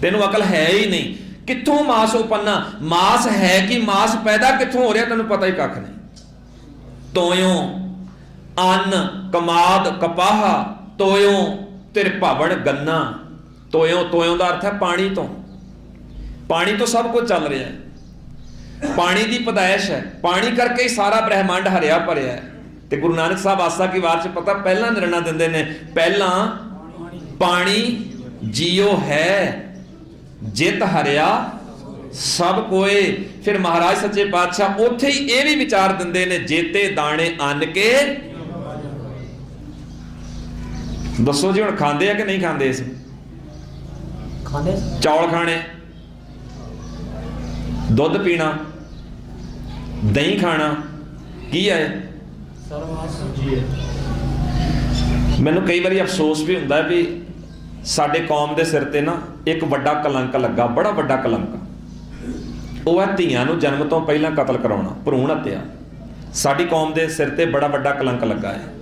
ਤੈਨੂੰ ਅਕਲ ਹੈ ਹੀ ਨਹੀਂ। ਕਿੱਥੋਂ ਮਾਸ ਉਪੰਨਾ, ਮਾਸ ਹੈ ਕਿ ਮਾਸ ਪੈਦਾ ਕਿੱਥੋਂ ਹੋ ਰਿਹਾ, ਤੈਨੂੰ ਪਤਾ ਹੀ ਕੱਖ ਨਹੀਂ। ਤੋਇਓ ਅੰਨ ਕਮਾਦ ਕਪਾਹਾ, ਤੋਇਓ ਤੇਰੇ ਭਾਵੜ ਗੰਨਾ। ਤੋਇਓ ਦਾ ਅਰਥ ਹੈ ਪਾਣੀ ਤੋਂ। ਪਾਣੀ ਤੋਂ ਸਭ ਕੁਝ ਚੱਲ ਰਿਹਾ ਹੈ, ਪਾਣੀ ਦੀ ਪੈਦਾਇਸ਼ ਹੈ, ਪਾਣੀ ਕਰਕੇ ਹੀ ਸਾਰਾ ਬ੍ਰਹਿਮੰਡ ਹਰਿਆ ਭਰਿਆ ਹੈ। ਤੇ ਗੁਰੂ ਨਾਨਕ ਸਾਹਿਬ ਆਸਾ ਕੀ ਵਾਰ ਚ ਪਤਾ ਪਹਿਲਾਂ ਨਿਰਣਾ ਦਿੰਦੇ ਨੇ, ਪਹਿਲਾਂ ਪਾਣੀ ਜੀਓ ਹੈ, ਜਿਤ ਹਰਿਆ ਸਭ ਕੋਏ। ਫਿਰ ਮਹਾਰਾਜ ਸੱਚੇ ਪਾਤਸ਼ਾਹ ਉੱਥੇ ਹੀ ਇਹ ਵੀ ਵਿਚਾਰ ਦਿੰਦੇ ਨੇ, ਜੇਤੇ ਦਾਣੇ ਅੰਨ ਕੇ। ਦੱਸੋ ਜੀ ਹੁਣ ਖਾਂਦੇ ਆ ਕਿ ਨਹੀਂ ਖਾਂਦੇ? ਅਸੀਂ ਖਾਂਦੇ, ਚੌਲ ਖਾਣੇ, ਦੁੱਧ ਪੀਣਾ, ਦਹੀਂ ਖਾਣਾ, ਕੀ ਹੈ? ਮੈਨੂੰ ਕਈ ਵਾਰੀ ਅਫਸੋਸ ਵੀ ਹੁੰਦਾ ਵੀ ਸਾਡੇ ਕੌਮ ਦੇ ਸਿਰ ਤੇ ਨਾ ਇੱਕ ਵੱਡਾ ਕਲੰਕ ਲੱਗਾ, ਬੜਾ ਵੱਡਾ ਕਲੰਕ। ਉਹ ਹੈ ਧੀਆਂ ਨੂੰ ਜਨਮ ਤੋਂ ਪਹਿਲਾਂ ਕਤਲ ਕਰਾਉਣਾ, ਭਰੂਣ ਹੱਤਿਆ। ਸਾਡੀ ਕੌਮ ਦੇ ਸਿਰ ਤੇ ਬੜਾ ਵੱਡਾ ਕਲੰਕ ਲੱਗਾ ਹੈ।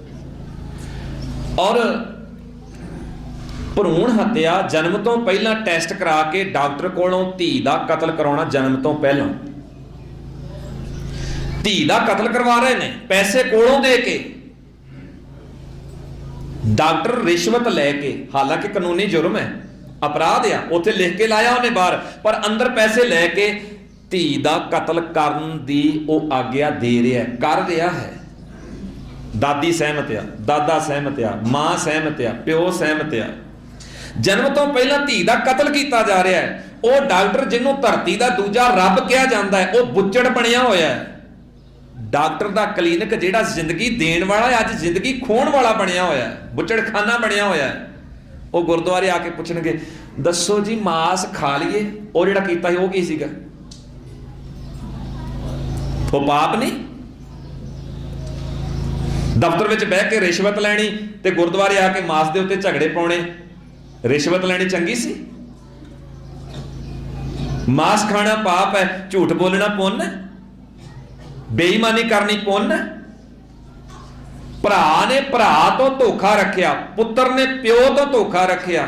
ਔਰ ਭਰੂਣ ਹੱਤਿਆ, ਜਨਮ ਤੋਂ ਪਹਿਲਾਂ ਟੈਸਟ ਕਰਾ ਕੇ ਡਾਕਟਰ ਕੋਲੋਂ ਧੀ ਦਾ ਕਤਲ ਕਰਾਉਣਾ, ਜਨਮ ਤੋਂ ਪਹਿਲਾਂ ਧੀ ਦਾ ਕਤਲ ਕਰਵਾ ਰਹੇ ਨੇ ਪੈਸੇ ਕੋਲੋਂ ਦੇ ਕੇ। ਡਾਕਟਰ ਰਿਸ਼ਵਤ ਲੈ ਕੇ, ਹਾਲਾਂਕਿ ਕਾਨੂੰਨੀ ਜੁਰਮ ਹੈ, ਅਪਰਾਧ ਆ, ਉੱਥੇ ਲਿਖ ਕੇ ਲਾਇਆ ਉਹਨੇ ਬਾਹਰ, ਪਰ ਅੰਦਰ ਪੈਸੇ ਲੈ ਕੇ ਧੀ ਦਾ ਕਤਲ ਕਰਨ ਦੀ ਉਹ ਆਗਿਆ ਦੇ ਰਿਹਾ, ਕਰ ਰਿਹਾ ਹੈ। ਦਾਦੀ ਸਹਿਮਤ ਆ, ਦਾਦਾ ਸਹਿਮਤ ਆ, ਮਾਂ ਸਹਿਮਤ ਆ, ਪਿਓ ਸਹਿਮਤ ਆ। ਜਨਮ ਤੋਂ ਪਹਿਲਾਂ ਧੀ ਦਾ ਕਤਲ ਕੀਤਾ ਜਾ ਰਿਹਾ ਹੈ। ਉਹ ਡਾਕਟਰ ਜਿਹਨੂੰ ਧਰਤੀ ਦਾ ਦੂਜਾ ਰੱਬ ਕਿਹਾ ਜਾਂਦਾ ਹੈ, ਉਹ ਬੁੱਚੜ ਬਣਿਆ ਹੋਇਆ ਹੈ। ਡਾਕਟਰ ਦਾ ਕਲੀਨਿਕ ਜਿਹੜਾ ਜ਼ਿੰਦਗੀ ਦੇਣ ਵਾਲਾ ਹੈ, ਅੱਜ ਜ਼ਿੰਦਗੀ ਖੋਣ ਵਾਲਾ ਬਣਿਆ ਹੋਇਆ ਹੈ, ਬੁੱਚੜਖਾਨਾ ਬਣਿਆ ਹੋਇਆ ਹੈ। ਉਹ ਗੁਰਦੁਆਰੇ ਆ ਕੇ ਪੁੱਛਣਗੇ, ਦੱਸੋ ਜੀ ਮਾਸ ਖਾ ਲਈਏ? ਉਹ ਜਿਹੜਾ ਕੀਤਾ ਸੀ ਉਹ ਕੀ ਸੀਗਾ? ਉਹ ਪਾਪ ਨਹੀਂ? ਦਫ਼ਤਰ ਵਿੱਚ ਬਹਿ ਕੇ ਰਿਸ਼ਵਤ ਲੈਣੀ ਤੇ ਗੁਰਦੁਆਰੇ ਆ ਕੇ ਮਾਸ ਦੇ ਉੱਤੇ ਝਗੜੇ ਪਾਉਣੇ, ਰਿਸ਼ਵਤ ਲੈਣੀ ਚੰਗੀ ਸੀ? ਮਾਸ ਖਾਣਾ ਪਾਪ ਹੈ, ਝੂਠ ਬੋਲਣਾ ਪੁੰਨ ਹੈ, ਬੇਈਮਾਨੀ ਕਰਨੀ ਪੁੰਨ ਹੈ। ਭਰਾ ਨੇ ਭਰਾ ਤੋਂ ਧੋਖਾ ਰੱਖਿਆ, ਪੁੱਤਰ ਨੇ ਪਿਓ ਤੋਂ ਧੋਖਾ ਰੱਖਿਆ,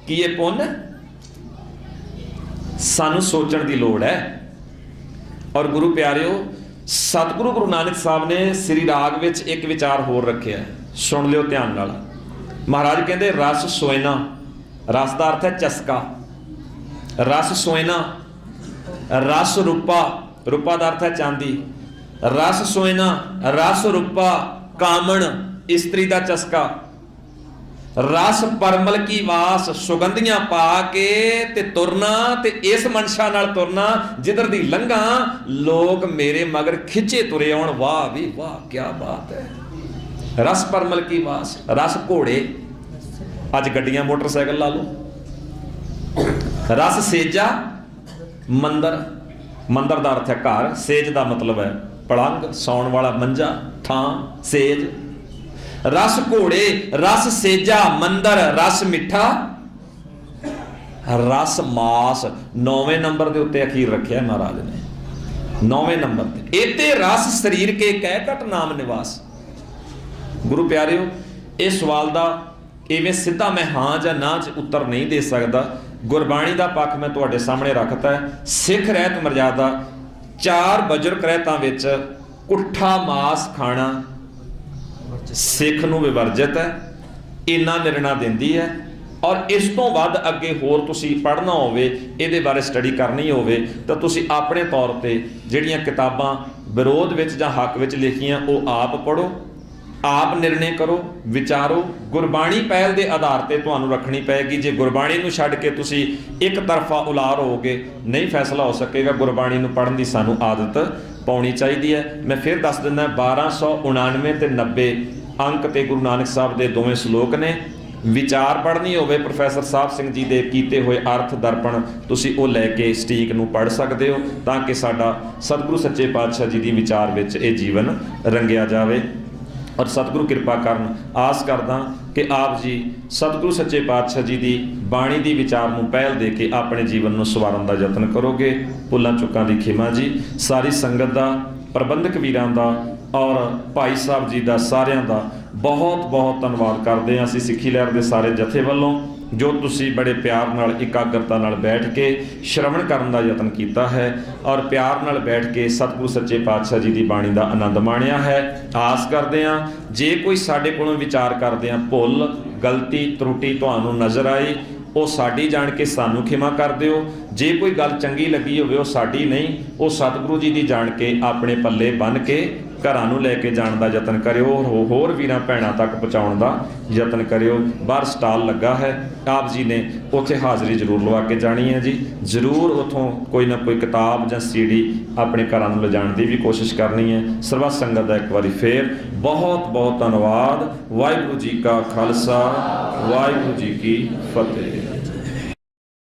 ਕੀ ਇਹ ਪੁੰਨ ਹੈ? ਸਾਨੂੰ ਸੋਚਣ ਦੀ ਲੋੜ ਹੈ। ਔਰ ਗੁਰੂ ਪਿਆਰਿਓ, ਸਤਿਗੁਰੂ ਗੁਰੂ ਨਾਨਕ ਸਾਹਿਬ ਨੇ ਸ੍ਰੀ ਰਾਗ ਵਿੱਚ ਇੱਕ ਵਿਚਾਰ ਹੋਰ ਰੱਖਿਆ, ਸੁਣ ਲਿਓ ਧਿਆਨ ਨਾਲ। ਮਹਾਰਾਜ ਕਹਿੰਦੇ ਰਸ ਸੋਇਨਾ, ਰਸ ਦਾ ਅਰਥ ਹੈ ਚਸਕਾ, ਰਸ ਸੋਇਨਾ, ਰਸ ਰੂਪਾ, ਰੂਪਾ ਦਾ ਅਰਥ ਹੈ ਚਾਂਦੀ, ਰਸ ਸੋਇਨਾ, ਰਸ ਰੂਪਾ ਕਾਮਣ, ਇਸਤਰੀ ਦਾ ਚਸਕਾ, ਰਸ ਪਰਮਲ ਕੀ ਵਾਸ, ਸੁਗੰਧੀਆਂ ਪਾ ਕੇ ਤੇ ਤੁਰਨਾ, ਤੇ ਇਸ ਮਨਸ਼ਾ ਨਾਲ ਤੁਰਨਾ ਜਿੱਧਰ ਦੀ ਲੰਘਾਂ ਲੋਕ ਮੇਰੇ ਮਗਰ ਖਿੱਚੇ ਤੁਰੇ ਆਉਣ, ਵਾਹ ਵੀ ਵਾਹ ਕੀ ਬਾਤ ਹੈ। ਰਸ ਪਰਮਲ ਕੀ ਵਾਸ, ਰਸ ਘੋੜੇ, ਅੱਜ ਗੱਡੀਆਂ ਮੋਟਰਸਾਈਕਲ ਲਾ ਲਓ। ਰਸ ਸੇਜਾ, ਮੰਦਰ, ਮੰਦਰ ਦਾ ਅਰਥ ਹੈ ਘਰ, ਸੇਜ ਦਾ ਮਤਲਬ ਹੈ ਪਲੰਗ, ਸੌਣ ਵਾਲਾ ਮੰਜਾ, ਥਾਂ, ਸੇਜ। ਰਸ ਘੋੜੇ, ਰਸ ਸੇਜਾ, ਮੰਦਰ, ਰਸ ਮਿੱਠਾ, ਰਸ ਮਾਸ। 9ਵੇਂ ਨੰਬਰ ਦੇ ਉੱਤੇ ਅਖੀਰ ਰੱਖਿਆ ਮਹਾਰਾਜ ਨੇ, 9ਵੇਂ ਨੰਬਰ ਤੇ। ਇਤੇ ਰਸ ਸਰੀਰ ਕੇ ਕਹਿ ਘਟ ਨਾਮ ਨਿਵਾਸ। ਗੁਰੂ ਪਿਆਰਿਓ, ਇਹ ਸਵਾਲ ਦਾ ਇਵੇਂ ਸਿੱਧਾ ਮੈਂ ਹਾਂ ਜਾਂ ਨਾ ਚ ਉੱਤਰ ਨਹੀਂ ਦੇ ਸਕਦਾ। ਗੁਰਬਾਣੀ ਦਾ ਪੱਖ ਮੈਂ ਤੁਹਾਡੇ ਸਾਹਮਣੇ ਰੱਖਤਾ ਹੈ। ਸਿੱਖ ਰਹਿਤ ਮਰਜ਼ਾਦਾ 4 ਬਜ਼ੁਰਗ ਰਹਿਤਾਂ ਵਿੱਚ ਕੁੱਠਾ ਮਾਸ ਖਾਣਾ ਸਿੱਖ ਨੂੰ ਵਿਵਰਜਿਤ ਹੈ, ਇੰਨਾ ਨਿਰਣਾ ਦਿੰਦੀ ਹੈ। ਔਰ ਇਸ ਤੋਂ ਵੱਧ ਅੱਗੇ ਹੋਰ ਤੁਸੀਂ ਪੜ੍ਹਨਾ ਹੋਵੇ, ਇਹਦੇ ਬਾਰੇ ਸਟੱਡੀ ਕਰਨੀ ਹੋਵੇ, ਤਾਂ ਤੁਸੀਂ ਆਪਣੇ ਤੌਰ ਤੇ ਜਿਹੜੀਆਂ ਕਿਤਾਬਾਂ ਵਿਰੋਧ ਵਿੱਚ ਜਾਂ ਹੱਕ ਵਿੱਚ ਲਿਖੀਆਂ ਉਹ ਆਪ ਪੜ੍ਹੋ, ਆਪ ਨਿਰਣੇ ਕਰੋ, ਵਿਚਾਰੋ। ਗੁਰਬਾਣੀ ਪਹਿਲ ਦੇ ਆਧਾਰ ਤੇ ਤੁਹਾਨੂੰ ਰੱਖਣੀ ਪਏਗੀ। ਜੇ ਗੁਰਬਾਣੀ ਨੂੰ ਛੱਡ ਕੇ ਤੁਸੀਂ ਇੱਕ ਤਰਫਾ ਉਲਾਰ ਹੋਵੋਗੇ, ਨਹੀਂ ਫੈਸਲਾ ਹੋ ਸਕੇਗਾ। ਗੁਰਬਾਣੀ ਨੂੰ ਪੜ੍ਹਨ ਦੀ ਸਾਨੂੰ ਆਦਤ ਪਾਉਣੀ ਚਾਹੀਦੀ ਹੈ। ਮੈਂ ਫਿਰ ਦੱਸ ਦਿੰਦਾ, 1299 ਤੇ 90 ਅੰਕ ਤੇ ਗੁਰੂ ਨਾਨਕ ਸਾਹਿਬ ਦੇ ਦੋਵੇਂ ਸ਼ਲੋਕ ਨੇ। ਵਿਚਾਰ ਪੜ੍ਹਨੀ ਹੋਵੇ ਪ੍ਰੋਫੈਸਰ ਸਾਹਿਬ ਸਿੰਘ ਜੀ ਦੇ ਕੀਤੇ ਹੋਏ ਅਰਥ ਦਰਪਣ, ਤੁਸੀਂ ਉਹ ਲੈ ਕੇ ਸਟੀਕ ਨੂੰ ਪੜ੍ਹ ਸਕਦੇ ਹੋ, ਤਾਂ ਕਿ ਸਾਡਾ ਸਤਿਗੁਰੂ ਸੱਚੇ ਪਾਤਸ਼ਾਹ ਜੀ ਦੀ ਵਿਚਾਰ ਵਿੱਚ ਇਹ ਜੀਵਨ ਰੰਗਿਆ ਜਾਵੇ। ਔਰ ਸਤਿਗੁਰੂ ਕਿਰਪਾ ਕਰਨ। ਆਸ ਕਰਦਾ ਕਿ ਆਪ ਜੀ ਸਤਿਗੁਰੂ ਸੱਚੇ ਪਾਤਸ਼ਾਹ ਜੀ ਦੀ ਬਾਣੀ ਦੀ ਵਿਚਾਰ ਨੂੰ ਪਹਿਲ ਦੇ ਕੇ ਆਪਣੇ ਜੀਵਨ ਨੂੰ ਸਵਾਰਨ ਦਾ ਯਤਨ ਕਰੋਗੇ। ਭੁੱਲਾਂ ਚੁੱਕਾਂ ਦੀ ਖਿਮਾ ਜੀ। ਸਾਰੀ ਸੰਗਤ ਦਾ, ਪ੍ਰਬੰਧਕ ਵੀਰਾਂ ਦਾ ਔਰ ਭਾਈ ਸਾਹਿਬ ਜੀ ਦਾ, ਸਾਰਿਆਂ ਦਾ ਬਹੁਤ ਬਹੁਤ ਧੰਨਵਾਦ ਕਰਦੇ ਹਾਂ ਅਸੀਂ ਸਿੱਖੀ ਲਹਿਰ ਦੇ ਸਾਰੇ ਜਥੇ ਵੱਲੋਂ, ਜੋ ਤੁਸੀਂ ਬੜੇ ਪਿਆਰ ਨਾਲ, ਇਕਾਗਰਤਾ ਨਾਲ ਬੈਠ ਕੇ ਸ਼ਰਵਣ ਕਰਨ ਦਾ ਯਤਨ ਕੀਤਾ ਹੈ ਔਰ ਪਿਆਰ ਨਾਲ ਬੈਠ ਕੇ ਸਤਿਗੁਰੂ ਸੱਚੇ ਪਾਤਸ਼ਾਹ ਜੀ ਦੀ ਬਾਣੀ ਦਾ ਆਨੰਦ ਮਾਣਿਆ ਹੈ। ਆਸ ਕਰਦੇ ਹਾਂ ਜੇ ਕੋਈ ਸਾਡੇ ਕੋਲੋਂ ਵਿਚਾਰ ਕਰਦੇ ਹਾਂ ਭੁੱਲ, ਗਲਤੀ, ਤਰੁੱਟੀ ਤੁਹਾਨੂੰ ਨਜ਼ਰ ਆਈ, ਉਹ ਸਾਡੀ ਜਾਣ ਕੇ ਸਾਨੂੰ ਖਿਮਾ ਕਰ ਦਿਓ। ਜੇ ਕੋਈ ਗੱਲ ਚੰਗੀ ਲੱਗੀ ਹੋਵੇ, ਉਹ ਸਾਡੀ ਨਹੀਂ, ਉਹ ਸਤਿਗੁਰੂ ਜੀ ਦੀ ਜਾਣ ਕੇ ਆਪਣੇ ਪੱਲੇ ਬੰਨ੍ਹ ਕੇ ਘਰਾਂ ਨੂੰ ਲੈ ਕੇ ਜਾਣ ਦਾ ਯਤਨ ਕਰਿਓ, ਹੋਰ ਵੀਰਾਂ ਭੈਣਾਂ ਤੱਕ ਪਹੁੰਚਾਉਣ ਦਾ ਯਤਨ ਕਰਿਓ। ਬਾਹਰ ਸਟਾਲ ਲੱਗਾ ਹੈ, ਆਪ ਜੀ ਨੇ ਉੱਥੇ ਹਾਜ਼ਰੀ ਜ਼ਰੂਰ ਲਵਾ ਕੇ ਜਾਣੀ ਹੈ ਜੀ। ਜ਼ਰੂਰ ਉੱਥੋਂ ਕੋਈ ਨਾ ਕੋਈ ਕਿਤਾਬ ਜਾਂ CD ਆਪਣੇ ਘਰਾਂ ਨੂੰ ਲਿਜਾਣ ਦੀ ਵੀ ਕੋਸ਼ਿਸ਼ ਕਰਨੀ ਹੈ। ਸਰਬੱਤ ਸੰਗਤ ਦਾ ਇੱਕ ਵਾਰੀ ਫੇਰ ਬਹੁਤ ਬਹੁਤ ਧੰਨਵਾਦ। ਵਾਹਿਗੁਰੂ ਜੀ ਕਾ ਖਾਲਸਾ, ਵਾਹਿਗੁਰੂ ਜੀ ਕੀ ਫਤਿਹ।